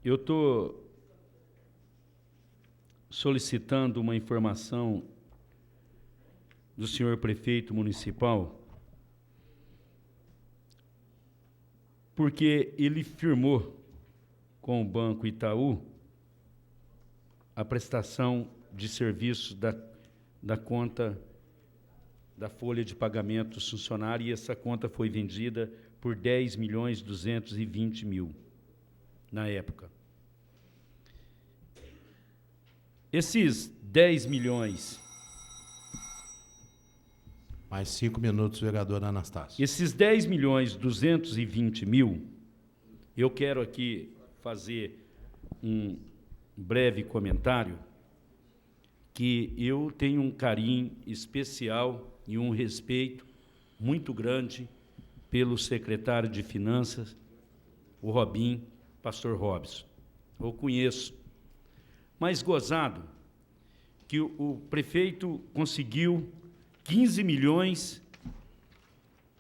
eu estou solicitando uma informação do senhor prefeito municipal, porque ele firmou com o Banco Itaú a prestação de serviços da conta da folha de pagamento dos funcionários, e essa conta foi vendida por 10.220.000 na época. Esses 10 milhões... Mais 5 minutos, vereador Anastácio. Esses 10.220.000, eu quero aqui fazer um breve comentário, que eu tenho um carinho especial e um respeito muito grande pelo secretário de Finanças, o Robin, pastor Robson. Eu conheço mais gozado que o prefeito conseguiu 15 milhões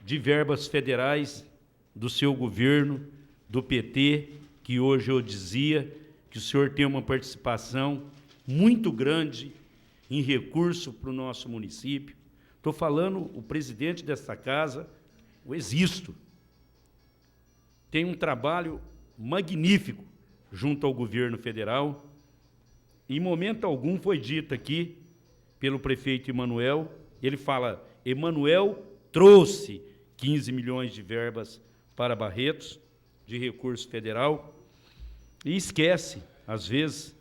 de verbas federais do seu governo, do PT, que hoje eu dizia que o senhor tem uma participação muito grande em recurso para o nosso município. Estou falando, o presidente desta casa, o Existo, tem um trabalho magnífico junto ao governo federal. Em momento algum foi dito aqui pelo prefeito Emanuel, ele fala, Emanuel trouxe 15 milhões de verbas para Barretos, de recurso federal, e esquece, às vezes,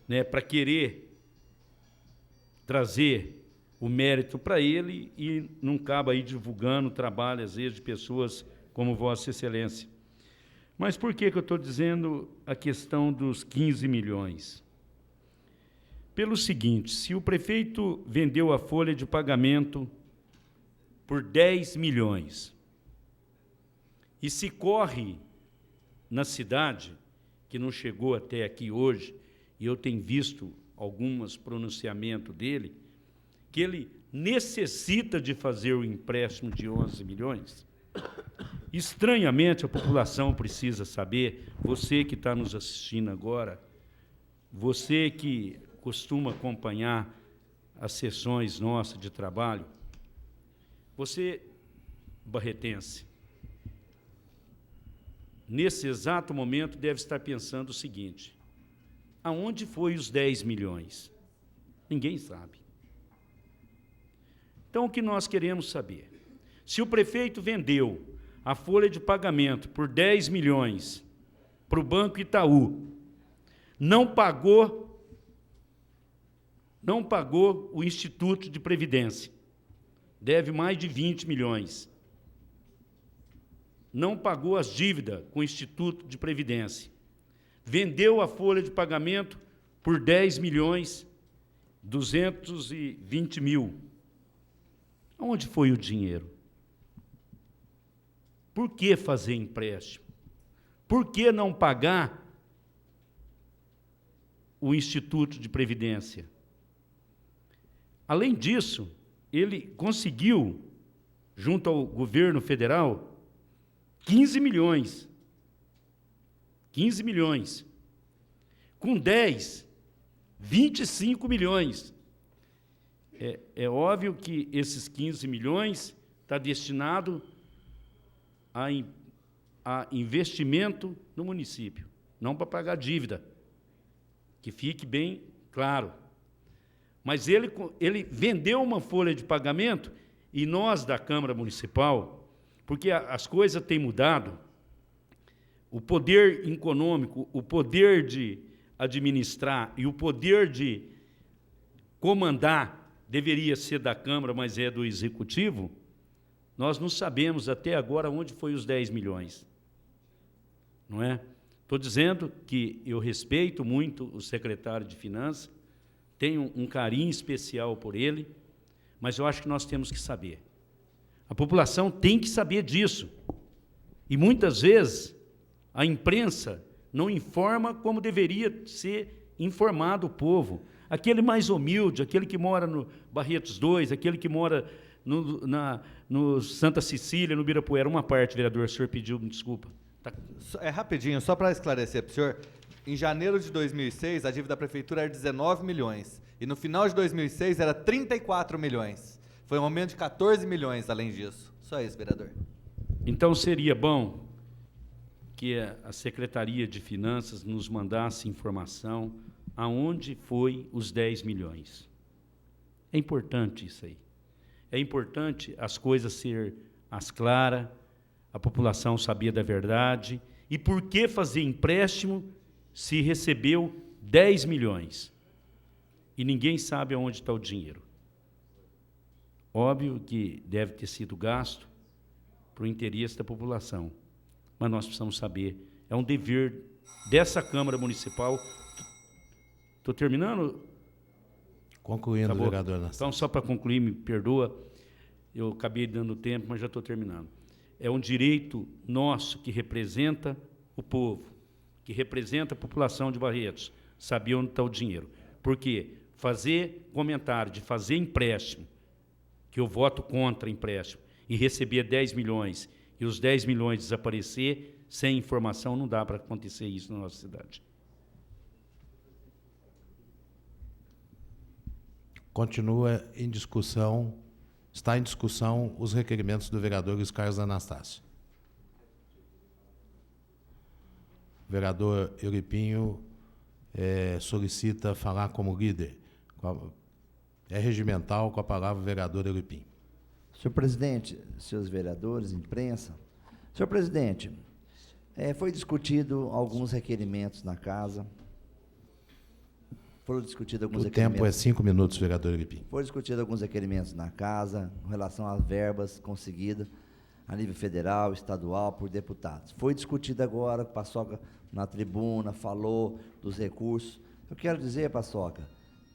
né, para querer trazer o mérito para ele e não acaba aí divulgando o trabalho, às vezes, de pessoas como Vossa Excelência. Mas por que eu estou dizendo a questão dos 15 milhões? Pelo seguinte, se o prefeito vendeu a folha de pagamento por 10 milhões e se corre na cidade, que não chegou até aqui hoje, e eu tenho visto alguns pronunciamentos dele, que ele necessita de fazer o empréstimo de 11 milhões, estranhamente a população precisa saber, você que está nos assistindo agora, você que costuma acompanhar as sessões nossas de trabalho, você, barretense, nesse exato momento deve estar pensando o seguinte, aonde foi os 10 milhões? Ninguém sabe. Então, o que nós queremos saber? Se o prefeito vendeu a folha de pagamento por 10 milhões para o Banco Itaú, não pagou o Instituto de Previdência, deve mais de 20 milhões, não pagou as dívidas com o Instituto de Previdência, vendeu a folha de pagamento por 10 milhões 220 mil. Onde foi o dinheiro? Por que fazer empréstimo? Por que não pagar o Instituto de Previdência? Além disso, ele conseguiu, junto ao governo federal, 15 milhões. 15 milhões. Com 10, 25 milhões. É óbvio que esses 15 milhões está destinado a investimento no município, não para pagar dívida, que fique bem claro. Mas ele vendeu uma folha de pagamento e nós, da Câmara Municipal, porque as coisas têm mudado, o poder econômico, o poder de administrar e o poder de comandar deveria ser da Câmara, mas é do Executivo, nós não sabemos até agora onde foi os 10 milhões. Não é? Estou dizendo que eu respeito muito o secretário de Finanças, tenho um carinho especial por ele, mas eu acho que nós temos que saber. A população tem que saber disso. E, muitas vezes, a imprensa não informa como deveria ser informado o povo. Aquele mais humilde, aquele que mora no Barretos 2, aquele que mora no Santa Cecília, no Ibirapuera. Uma parte, vereador, o senhor pediu, desculpa. Tá. É rapidinho, só para esclarecer para o senhor. Em janeiro de 2006, a dívida da prefeitura era 19 milhões. E no final de 2006 era 34 milhões. Foi um aumento de 14 milhões além disso. Só isso, vereador. Então, seria bom que a Secretaria de Finanças nos mandasse informação aonde foi os 10 milhões. É importante isso aí. É importante as coisas ser as claras, a população saber da verdade. E por que fazer empréstimo se recebeu 10 milhões? E ninguém sabe aonde está o dinheiro. Óbvio que deve ter sido gasto para o interesse da população. Mas nós precisamos saber. É um dever dessa Câmara Municipal. Estou terminando? Concluindo, Acabou? vereador Anastácio. Então, só para concluir, me perdoa, eu acabei dando tempo, mas já estou terminando. É um direito nosso que representa o povo, que representa a população de Barretos, saber onde está o dinheiro. Porque fazer comentário de fazer empréstimo, que eu voto contra empréstimo, e receber 10 milhões, e os 10 milhões desaparecer, sem informação, não dá para acontecer isso na nossa cidade. Continua em discussão, está em discussão os requerimentos do vereador Luiz Carlos Anastácio. O vereador Euripinho solicita falar como líder. É regimental, com a palavra o vereador Euripinho. Senhor presidente, senhores vereadores, imprensa. Senhor presidente, foi discutido alguns requerimentos na casa. Foram discutidos alguns requerimentos. O tempo é 5 minutos, vereador Euripinho. Foram discutidos alguns requerimentos na casa, com relação às verbas conseguidas a nível federal, estadual, por deputados. Foi discutido agora, o Paçoca na tribuna falou dos recursos. Eu quero dizer, Paçoca,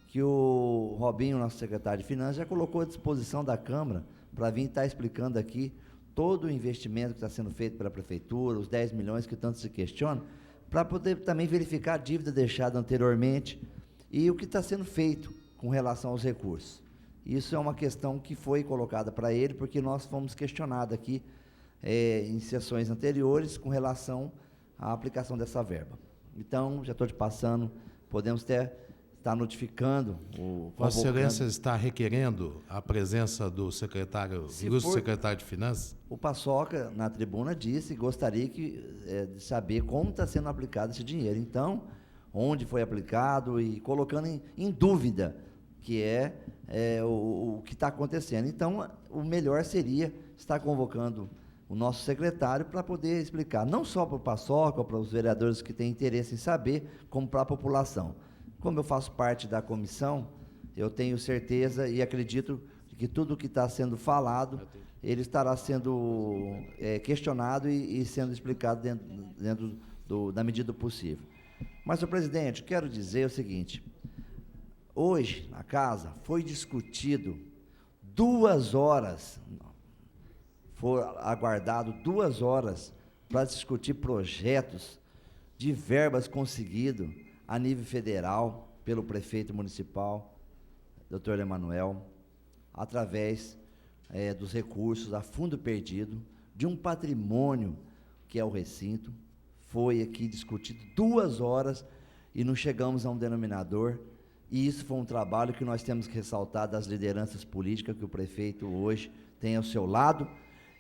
que o Robinho, nosso secretário de Finanças, já colocou à disposição da Câmara para vir estar explicando aqui todo o investimento que está sendo feito pela Prefeitura, os 10 milhões que tanto se questiona, para poder também verificar a dívida deixada anteriormente e o que está sendo feito com relação aos recursos. Isso é uma questão que foi colocada para ele, porque nós fomos questionados aqui em sessões anteriores com relação à aplicação dessa verba. Então, já estou te passando, podemos estar notificando o... Vossa Excelência está requerendo a presença do secretário, ilustre secretário de Finanças? O Paçoca, na tribuna, disse que gostaria de saber como está sendo aplicado esse dinheiro. Então, onde foi aplicado e colocando em dúvida que o que está acontecendo. Então, o melhor seria estar convocando o nosso secretário para poder explicar, não só para o Paçoca, ou para os vereadores que têm interesse em saber, como para a população. Como eu faço parte da comissão, eu tenho certeza e acredito que tudo o que está sendo falado, ele estará sendo questionado e sendo explicado dentro da medida do possível. Mas, senhor presidente, quero dizer o seguinte: hoje, na casa, foi discutido 2 horas, foi aguardado 2 horas para discutir projetos de verbas conseguidos a nível federal pelo prefeito municipal, doutor Emanuel, através dos recursos a fundo perdido, de um patrimônio que é o recinto. Foi aqui discutido 2 horas e não chegamos a um denominador, e isso foi um trabalho que nós temos que ressaltar das lideranças políticas que o prefeito hoje tem ao seu lado,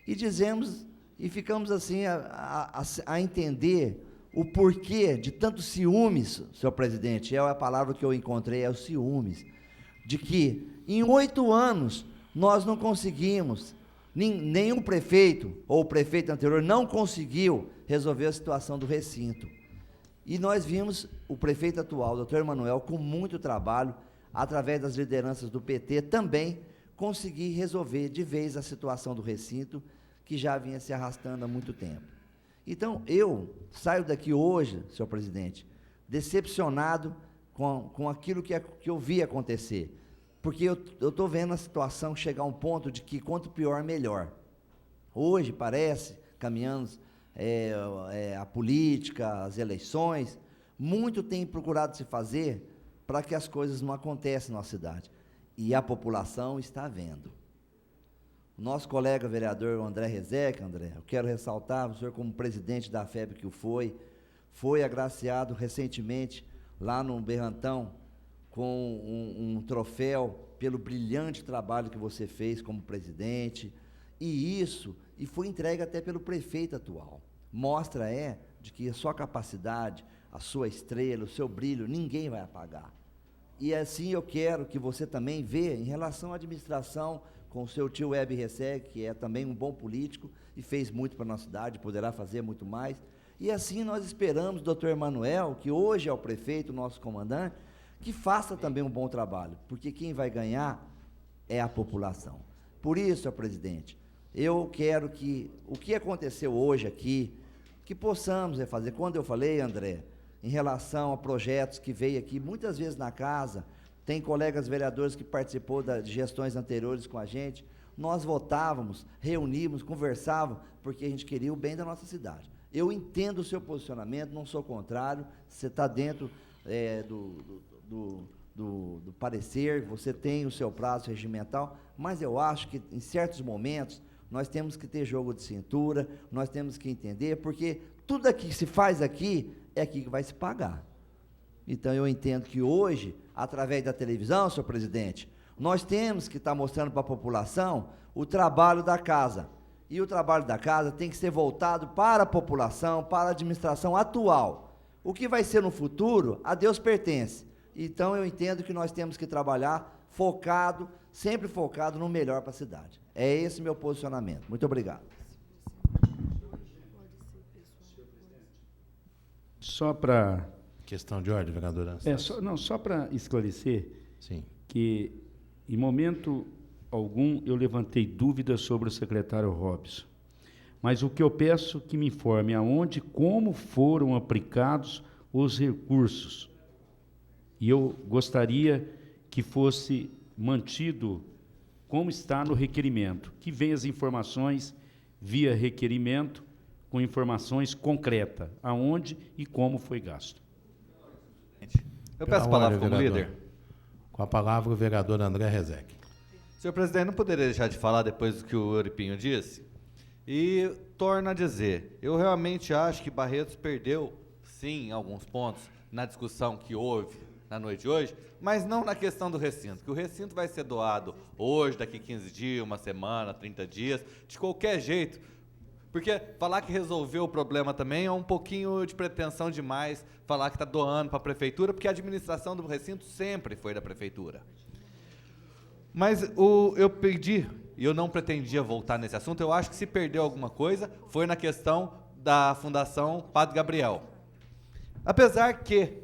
e dizemos, e ficamos assim a entender o porquê de tantos ciúmes, senhor presidente, é a palavra que eu encontrei, é o ciúmes, de que em 8 anos nós não conseguimos, nenhum prefeito, ou o prefeito anterior, não conseguiu resolver a situação do recinto. E nós vimos o prefeito atual, o doutor Emanuel, com muito trabalho, através das lideranças do PT, também conseguir resolver de vez a situação do recinto, que já vinha se arrastando há muito tempo. Então, eu saio daqui hoje, senhor presidente, decepcionado com aquilo que eu vi acontecer, porque eu estou vendo a situação chegar a um ponto de que quanto pior, melhor. Hoje, parece, caminhamos a política, as eleições, muito tem procurado se fazer para que as coisas não aconteçam na nossa cidade. E a população está vendo. O nosso colega vereador André Rezec, André, eu quero ressaltar, o senhor como presidente da FEB que foi agraciado recentemente lá no Berrantão com um troféu pelo brilhante trabalho que você fez como presidente, e foi entregue até pelo prefeito atual. Mostra de que a sua capacidade, a sua estrela, o seu brilho, ninguém vai apagar. E assim eu quero que você também vê em relação à administração com o seu tio Web Rezec, que é também um bom político e fez muito para a nossa cidade, poderá fazer muito mais. E assim nós esperamos, doutor Emanuel, que hoje é o prefeito, nosso comandante, que faça também um bom trabalho, porque quem vai ganhar é a população. Por isso, senhor presidente, eu quero que o que aconteceu hoje aqui, que possamos refazer. Quando eu falei, André, em relação a projetos que veio aqui, muitas vezes na casa, tem colegas vereadores que participou de gestões anteriores com a gente, nós votávamos, reuníamos, conversávamos, porque a gente queria o bem da nossa cidade. Eu entendo o seu posicionamento, não sou contrário, você está dentro do parecer, você tem o seu prazo regimental, mas eu acho que em certos momentos nós temos que ter jogo de cintura, nós temos que entender, porque tudo aqui que se faz aqui é aqui que vai se pagar. Então eu entendo que hoje, através da televisão, senhor presidente, nós temos que estar mostrando para a população o trabalho da casa. E o trabalho da casa tem que ser voltado para a população, para a administração atual. O que vai ser no futuro, a Deus pertence. Então eu entendo que nós temos que trabalhar focado, sempre focado no melhor para a cidade. É esse meu posicionamento. Muito obrigado. Só para... Questão de ordem, vereador Anastácio. Só para esclarecer, Sim. que em momento algum eu levantei dúvidas sobre o secretário Robson. Mas o que eu peço que me informe aonde, como foram aplicados os recursos. E eu gostaria que fosse mantido como está no requerimento, que venham as informações via requerimento, com informações concretas, aonde e como foi gasto. Eu peço a palavra como líder. Com a palavra, o vereador André Rezec. Senhor presidente, não poderia deixar de falar depois do que o Euripinho disse? E torno a dizer, eu realmente acho que Barretos perdeu, sim, alguns pontos na discussão que houve na noite de hoje, mas não na questão do recinto, que o recinto vai ser doado hoje, daqui 15 dias, uma semana, 30 dias, de qualquer jeito, porque falar que resolveu o problema também é um pouquinho de pretensão demais, falar que está doando para a prefeitura, porque a administração do recinto sempre foi da prefeitura. Mas eu pedi, e eu não pretendia voltar nesse assunto, eu acho que se perdeu alguma coisa, foi na questão da Fundação Padre Gabriel. Apesar que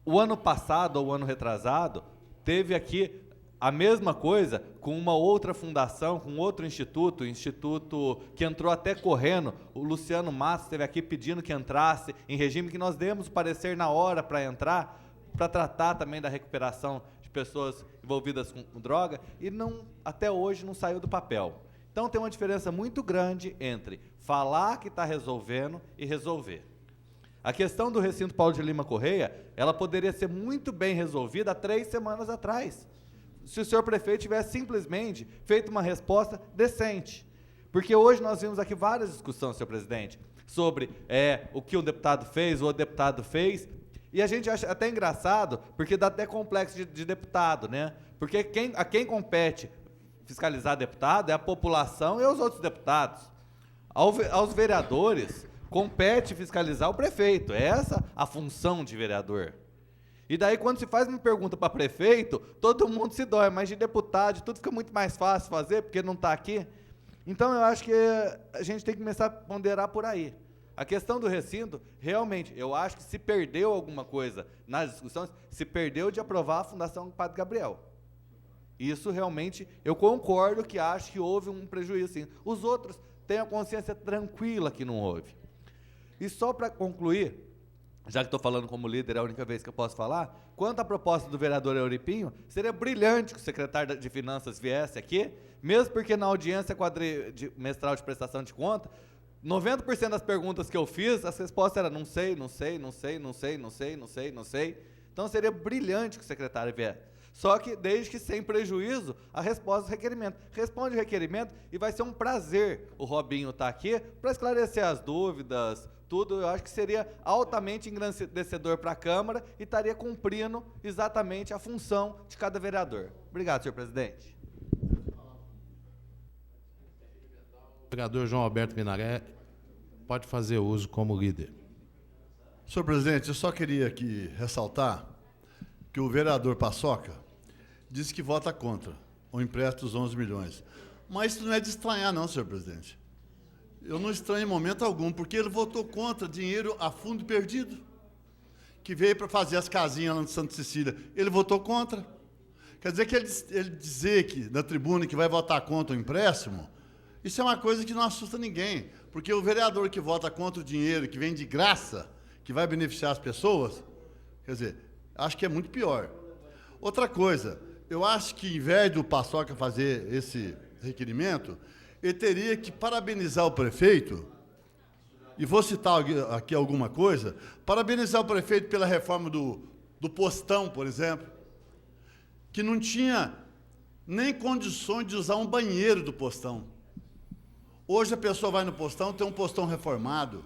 o ano passado, ou o ano retrasado, teve aqui a mesma coisa com uma outra fundação, com outro instituto que entrou até correndo. O Luciano Matos esteve aqui pedindo que entrasse em regime, que nós demos parecer na hora para entrar, para tratar também da recuperação de pessoas envolvidas com droga, e não, até hoje não saiu do papel. Então tem uma diferença muito grande entre falar que está resolvendo e resolver. A questão do recinto Paulo de Lima Correia, ela poderia ser muito bem resolvida há 3 semanas atrás, se o senhor prefeito tivesse simplesmente feito uma resposta decente. Porque hoje nós vimos aqui várias discussões, senhor presidente, sobre o que o deputado fez, ou o deputado fez, e a gente acha até engraçado, porque dá até complexo de deputado, né? Porque a quem compete fiscalizar deputado é a população e os outros deputados. Aos vereadores compete fiscalizar o prefeito, é essa a função de vereador. E daí, quando se faz uma pergunta para prefeito, todo mundo se dói, mas de deputado, tudo fica muito mais fácil fazer, porque não está aqui. Então, eu acho que a gente tem que começar a ponderar por aí. A questão do recinto, realmente, eu acho que se perdeu alguma coisa nas discussões, se perdeu de aprovar a Fundação Padre Gabriel. Isso, realmente, eu concordo que acho que houve um prejuízo, sim. Os outros têm a consciência tranquila que não houve. E só para concluir, já que estou falando como líder, é a única vez que eu posso falar, quanto à proposta do vereador Euripinho, seria brilhante que o secretário de Finanças viesse aqui, mesmo porque na audiência quadrimestral de prestação de conta, 90% das perguntas que eu fiz, as respostas eram não sei, não sei, não sei, não sei, não sei, não sei, não sei. Então seria brilhante que o secretário viesse. Só que, desde que sem prejuízo, a resposta do requerimento. Responde o requerimento e vai ser um prazer o Robinho estar aqui para esclarecer as dúvidas, tudo. Eu acho que seria altamente engrandecedor para a Câmara e estaria cumprindo exatamente a função de cada vereador. Obrigado, senhor presidente. O vereador João Alberto Minaré pode fazer uso como líder. Senhor presidente, eu só queria aqui ressaltar que o vereador Paçoca disse que vota contra o empréstimo dos 11 milhões. Mas isso não é de estranhar, não, senhor presidente. Eu não estranho em momento algum, porque ele votou contra dinheiro a fundo perdido, que veio para fazer as casinhas lá no Santa Cecília. Ele votou contra. Quer dizer que ele dizer que, na tribuna que vai votar contra o empréstimo, isso é uma coisa que não assusta ninguém, porque o vereador que vota contra o dinheiro, que vem de graça, que vai beneficiar as pessoas, quer dizer, acho que é muito pior. Outra coisa, eu acho que, em vez do Paçoca fazer esse requerimento, ele teria que parabenizar o prefeito e vou citar aqui alguma coisa, parabenizar o prefeito pela reforma do postão, por exemplo, que não tinha nem condições de usar um banheiro do postão. Hoje a pessoa vai no postão, tem um postão reformado,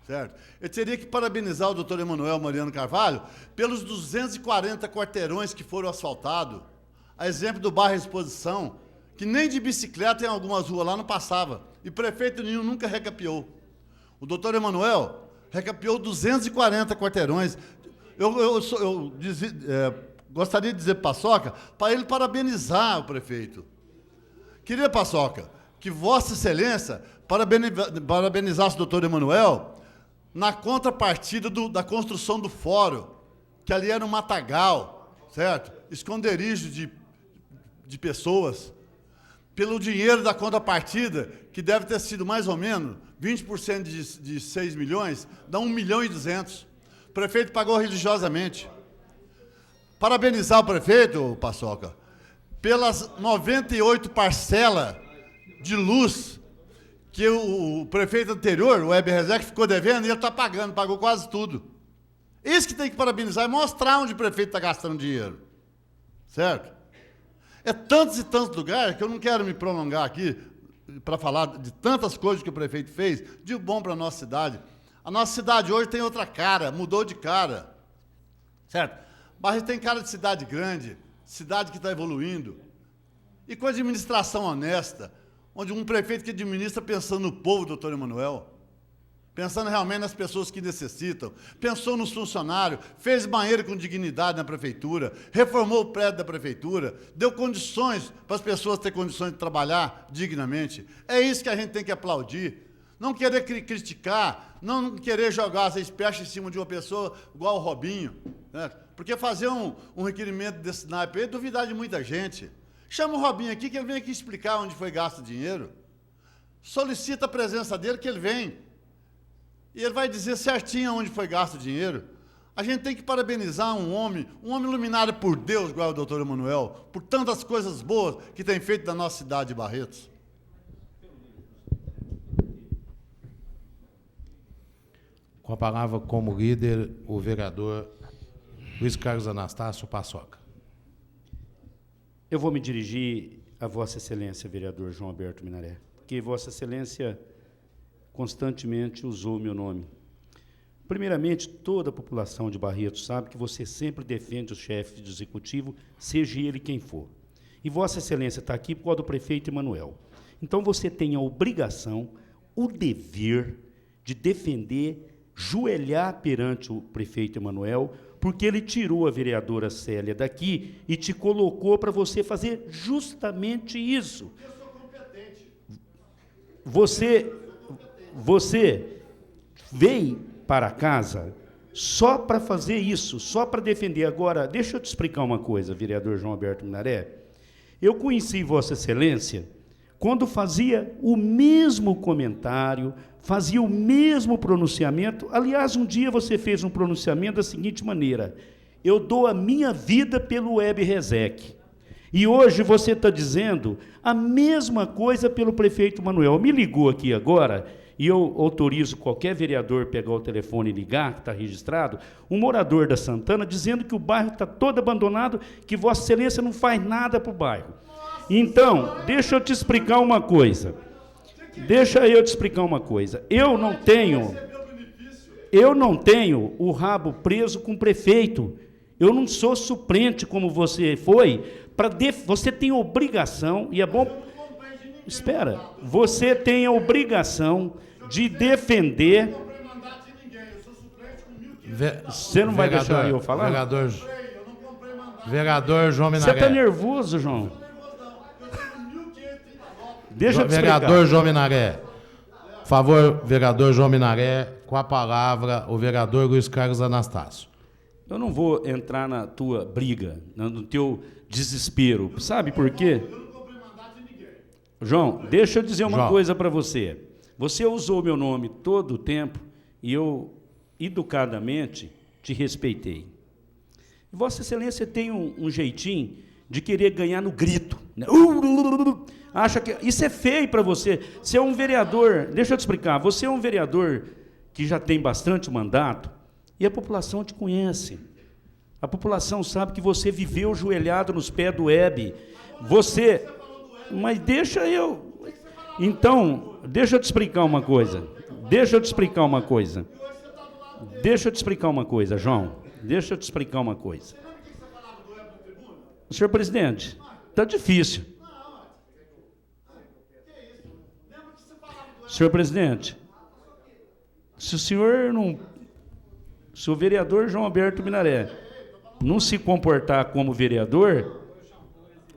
certo? Eu teria que parabenizar o doutor Emanuel Mariano Carvalho pelos 240 quarteirões que foram asfaltados, a exemplo do bairro Exposição, que nem de bicicleta em algumas ruas lá não passava, e prefeito nenhum nunca recapeou. O doutor Emanuel recapeou 240 quarteirões. Gostaria de dizer, Paçoca, para ele parabenizar o prefeito. Queria, Paçoca, que Vossa Excelência parabenizasse o doutor Emanuel na contrapartida da construção do fórum, que ali era um matagal, certo? Esconderijo de pessoas, pelo dinheiro da contrapartida, que deve ter sido mais ou menos 20% de 6 milhões, dá 1,2 milhões. O prefeito pagou religiosamente. Parabenizar o prefeito, Paçoca, pelas 98 parcelas de luz que o prefeito anterior, o Weber Rezec, ficou devendo, e ele está pagando, pagou quase tudo. Isso que tem que parabenizar e mostrar onde o prefeito está gastando dinheiro. Certo? É tantos e tantos lugares que eu não quero me prolongar aqui para falar de tantas coisas que o prefeito fez, de bom para a nossa cidade. A nossa cidade hoje tem outra cara, mudou de cara. Certo? Barretos tem cara de cidade grande, cidade que está evoluindo. E com a administração honesta, onde um prefeito que administra pensando no povo, doutor Emanuel, pensando realmente nas pessoas que necessitam, pensou nos funcionários, fez banheiro com dignidade na prefeitura, reformou o prédio da prefeitura, deu condições para as pessoas terem condições de trabalhar dignamente. É isso que a gente tem que aplaudir. Não querer criticar, não querer jogar as espécies em cima de uma pessoa igual o Robinho, né? Porque fazer um requerimento desse naipe aí é duvidar de muita gente. Chama o Robinho aqui, que ele vem aqui explicar onde foi gasto o dinheiro. Solicita a presença dele, que ele vem. E ele vai dizer certinho onde foi gasto o dinheiro. A gente tem que parabenizar um homem iluminado por Deus, igual o doutor Emanuel, por tantas coisas boas que tem feito da nossa cidade de Barretos. Com a palavra como líder, o vereador Luiz Carlos Anastácio Paçoca. Eu vou me dirigir a Vossa Excelência, vereador João Alberto Minaré, porque Vossa Excelência constantemente usou o meu nome. Primeiramente, toda a população de Barretos sabe que você sempre defende o chefe do executivo, seja ele quem for. E Vossa Excelência está aqui por causa do prefeito Emanuel. Então, você tem a obrigação, o dever de defender, joelhar perante o prefeito Emanuel, porque ele tirou a vereadora Célia daqui e te colocou para você fazer justamente isso. Eu sou competente. Você veio para casa só para fazer isso, só para defender. Agora, deixa eu te explicar uma coisa, vereador João Alberto Minaré. Eu conheci Vossa Excelência quando fazia o mesmo comentário, fazia o mesmo pronunciamento. Aliás, um dia você fez um pronunciamento da seguinte maneira: eu dou a minha vida pelo Weber Rezec. E hoje você está dizendo a mesma coisa pelo prefeito Manuel. Me ligou aqui agora, e eu autorizo qualquer vereador pegar o telefone e ligar, que está registrado, um morador da Santana, dizendo que o bairro está todo abandonado, que Vossa Excelência não faz nada para o bairro. Então, deixa eu te explicar uma coisa. Eu não tenho o rabo preso com o prefeito. Eu não sou suplente como você foi. Você tem obrigação, e é bom... Espera. Você tem a obrigação de defender... Você não vai deixar eu falar? Vereador João Minaré. Você está nervoso, João? Deixa eu te explicar. Vereador João Minaré. Por favor, vereador João Minaré, com a palavra o vereador Luiz Carlos Anastácio. Eu não vou entrar na tua briga, no teu desespero. Sabe por quê? João, deixa eu dizer uma coisa para você. Você usou o meu nome todo o tempo e eu, educadamente, te respeitei. Vossa Excelência tem um jeitinho de querer ganhar no grito, né? Acha que isso é feio para você. Você é um vereador, deixa eu te explicar, você é um vereador que já tem bastante mandato, e a população te conhece. A população sabe que você viveu joelhado nos pés do Hebe. Você... Mas deixa eu... Então, deixa eu te explicar uma coisa. Deixa eu te explicar uma coisa. Deixa eu te explicar uma coisa, João. Deixa eu te explicar uma coisa. Senhor presidente, está difícil. Senhor presidente, se o senhor não... Se o vereador João Alberto Minaré não se comportar como vereador,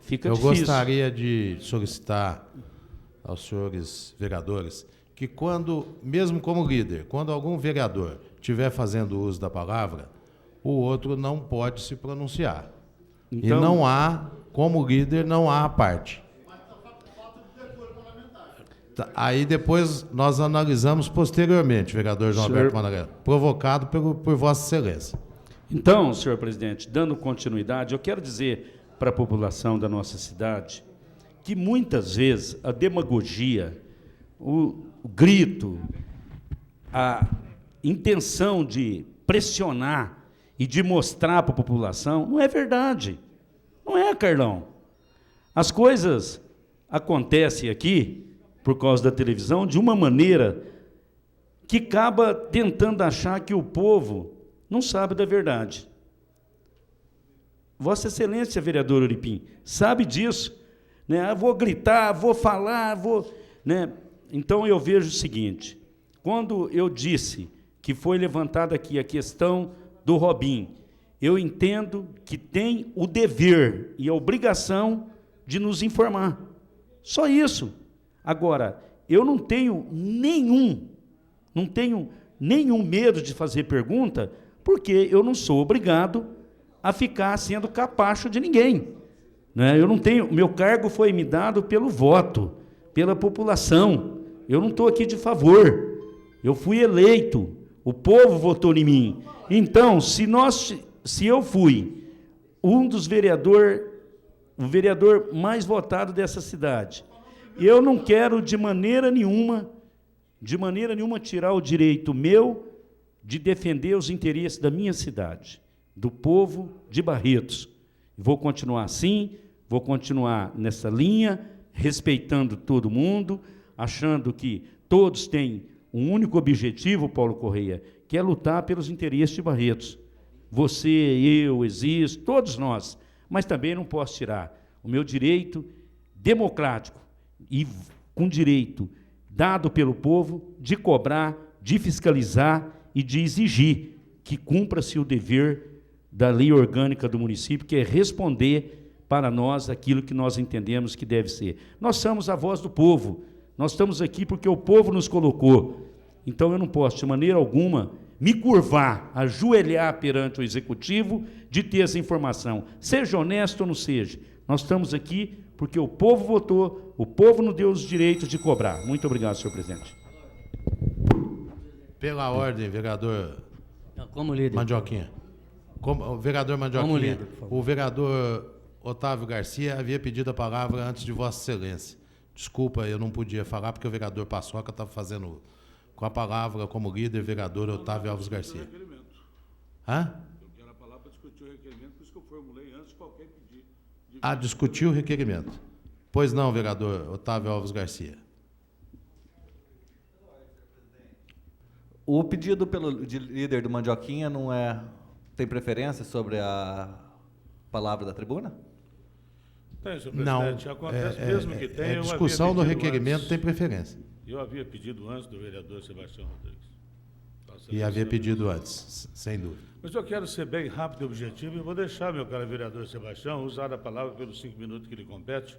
fica difícil. Eu gostaria de solicitar aos senhores vereadores que quando, mesmo como líder, quando algum vereador estiver fazendo uso da palavra, o outro não pode se pronunciar. Então, e não há, como líder, não há a parte. Aí depois nós analisamos posteriormente, vereador João Alberto Minaré, provocado por Vossa Excelência. Então, senhor presidente, dando continuidade, eu quero dizer para a população da nossa cidade que muitas vezes a demagogia, o grito, a intenção de pressionar e de mostrar para a população não é verdade. Não é, Carlão. As coisas acontecem aqui, por causa da televisão, de uma maneira que acaba tentando achar que o povo não sabe da verdade. Vossa Excelência, vereador Uripim, sabe disso. Né? Vou gritar, vou falar, vou... Né? Então, eu vejo o seguinte, quando eu disse que foi levantada aqui a questão do Robin, eu entendo que tem o dever e a obrigação de nos informar. Só isso. Agora, eu não tenho nenhum medo de fazer pergunta, porque eu não sou obrigado a ficar sendo capacho de ninguém. Né? Eu não tenho, meu cargo foi me dado pelo voto, pela população. Eu não estou aqui de favor. Eu fui eleito, o povo votou em mim. Então, se eu fui um dos vereadores, o vereador mais votado dessa cidade, eu não quero de maneira nenhuma tirar o direito meu de defender os interesses da minha cidade, do povo de Barretos. Vou continuar assim, vou continuar nessa linha, respeitando todo mundo, achando que todos têm um único objetivo, Paulo Correia, que é lutar pelos interesses de Barretos. Você, eu, Exis, todos nós. Mas também não posso tirar o meu direito democrático e com direito dado pelo povo de cobrar, de fiscalizar e de exigir que cumpra-se o dever da lei orgânica do município, que é responder para nós aquilo que nós entendemos que deve ser. Nós somos a voz do povo, nós estamos aqui porque o povo nos colocou. Então eu não posso, de maneira alguma, me curvar, ajoelhar perante o executivo de ter essa informação. Seja honesto ou não seja, nós estamos aqui porque o povo votou, o povo nos deu os direitos de cobrar. Muito obrigado, senhor presidente. Pela ordem, vereador como líder. Mandioquinha. O vereador Mandioquinha, como líder, por favor. O vereador Otávio Garcia havia pedido a palavra antes de Vossa Excelência. Desculpa, eu não podia falar porque o vereador Paçoca estava fazendo com a palavra como líder, vereador Otávio Alves Garcia. Hã? Eu quero a palavra para discutir o requerimento, por isso que eu formulei antes de qualquer pedido. Discutir o requerimento. Pois não, vereador Otávio Alves Garcia. O pedido de líder do Mandioquinha não tem preferência sobre a palavra da tribuna? Tem, senhor Não. presidente. Acontece mesmo que tenha. A discussão do requerimento tem preferência. Eu havia pedido antes do vereador Sebastião Rodrigues. E havia pedido antes, sem dúvida. Mas eu quero ser bem rápido e objetivo e vou deixar, meu caro vereador Sebastião, usar a palavra pelos 5 minutos que lhe compete,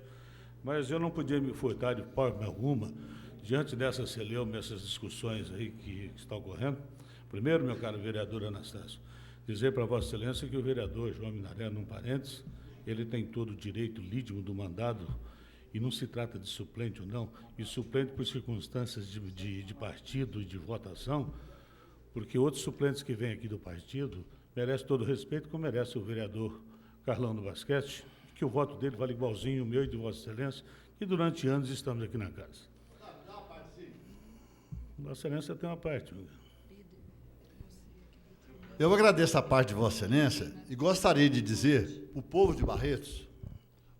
mas eu não podia me furtar de forma alguma diante dessa celeuma, dessas discussões aí que estão ocorrendo. Primeiro, meu caro vereador Anastácio, dizer para Vossa Excelência que o vereador João Minaré, num parênteses, ele tem todo o direito lídimo do mandado, e não se trata de suplente ou não, e suplente por circunstâncias de partido e de votação, porque outros suplentes que vêm aqui do partido merecem todo o respeito, como merece o vereador Carlão do Basquete, que o voto dele vale igualzinho o meu e de Vossa Excelência, e durante anos estamos aqui na casa. Vossa Excelência tem uma parte. Eu agradeço a parte de Vossa Excelência e gostaria de dizer para o povo de Barretos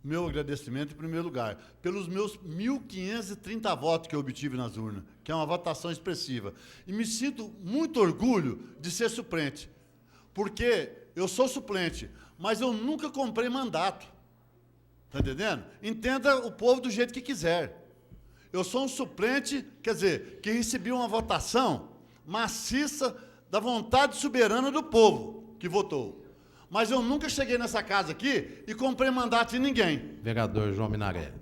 meu agradecimento em primeiro lugar, pelos meus 1.530 votos que eu obtive nas urnas, que é uma votação expressiva. E me sinto muito orgulho de ser suplente, porque eu sou suplente, mas eu nunca comprei mandato. Está entendendo? Entenda o povo do jeito que quiser. Eu sou um suplente, quer dizer, que recebi uma votação maciça da vontade soberana do povo que votou. Mas eu nunca cheguei nessa casa aqui e comprei mandato de ninguém. Vereador João Minaré.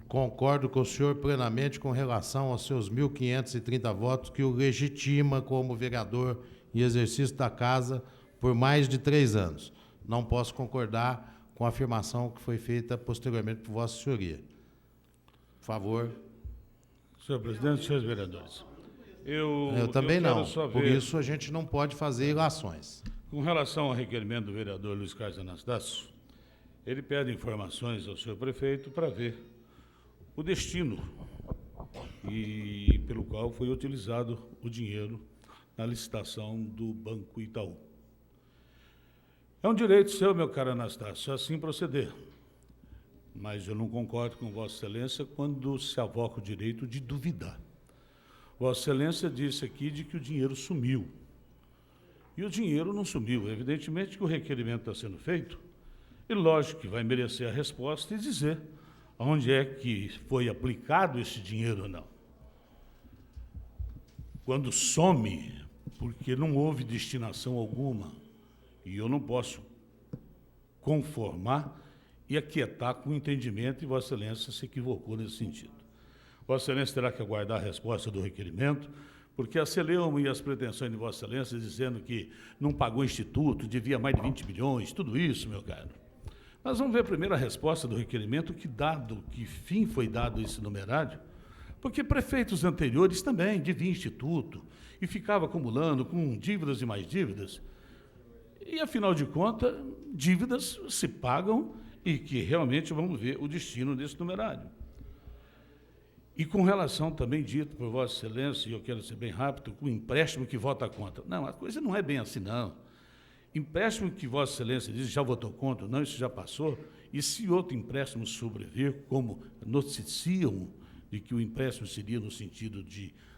Concordo com o senhor plenamente com relação aos seus 1.530 votos que o legitima como vereador em exercício da casa por mais de 3 anos. Não posso concordar com a afirmação que foi feita posteriormente por Vossa Senhoria. Por favor. Senhor presidente, senhores vereadores. Eu também quero não. só Por ver, isso a gente não pode fazer ilações. com relação ao requerimento do vereador Luiz Carlos Anastácio, ele pede informações ao senhor prefeito para ver o destino e pelo qual foi utilizado o dinheiro na licitação do Banco Itaú. É um direito seu, meu caro Anastácio, assim proceder. Mas eu não concordo com Vossa Excelência quando se avoca o direito de duvidar. Vossa Excelência disse aqui de que o dinheiro sumiu. E o dinheiro não sumiu. Evidentemente que o requerimento está sendo feito, e lógico que vai merecer a resposta e dizer onde é que foi aplicado esse dinheiro ou não. Quando some, porque não houve destinação alguma, e eu não posso conformar e aquietar com o entendimento, e Vossa Excelência se equivocou nesse sentido. Vossa Excelência terá que aguardar a resposta do requerimento, porque a celeuma e as pretensões de Vossa Excelência dizendo que não pagou o Instituto, devia mais de 20 milhões, tudo isso, meu caro. Nós vamos ver primeiro a resposta do requerimento, que fim foi dado esse numerário, porque prefeitos anteriores também deviam Instituto e ficava acumulando com dívidas e mais dívidas. E, afinal de contas, dívidas se pagam e que realmente vamos ver o destino desse numerário. E com relação também dito por Vossa Excelência, e eu quero ser bem rápido, com o empréstimo que vota contra. Não, a coisa não é bem assim, não. Empréstimo que Vossa Excelência diz, já votou contra, não, isso já passou, e se outro empréstimo sobrevir, como noticiam de que o empréstimo seria no sentido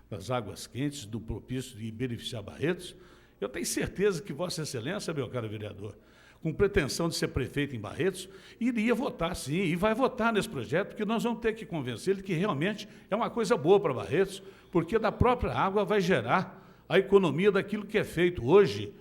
das águas quentes, do propício de beneficiar Barretos, eu tenho certeza que Vossa Excelência, meu caro vereador, com pretensão de ser prefeito em Barretos, iria votar sim, e vai votar nesse projeto, porque nós vamos ter que convencer ele que realmente é uma coisa boa para Barretos, porque da própria água vai gerar a economia daquilo que é feito hoje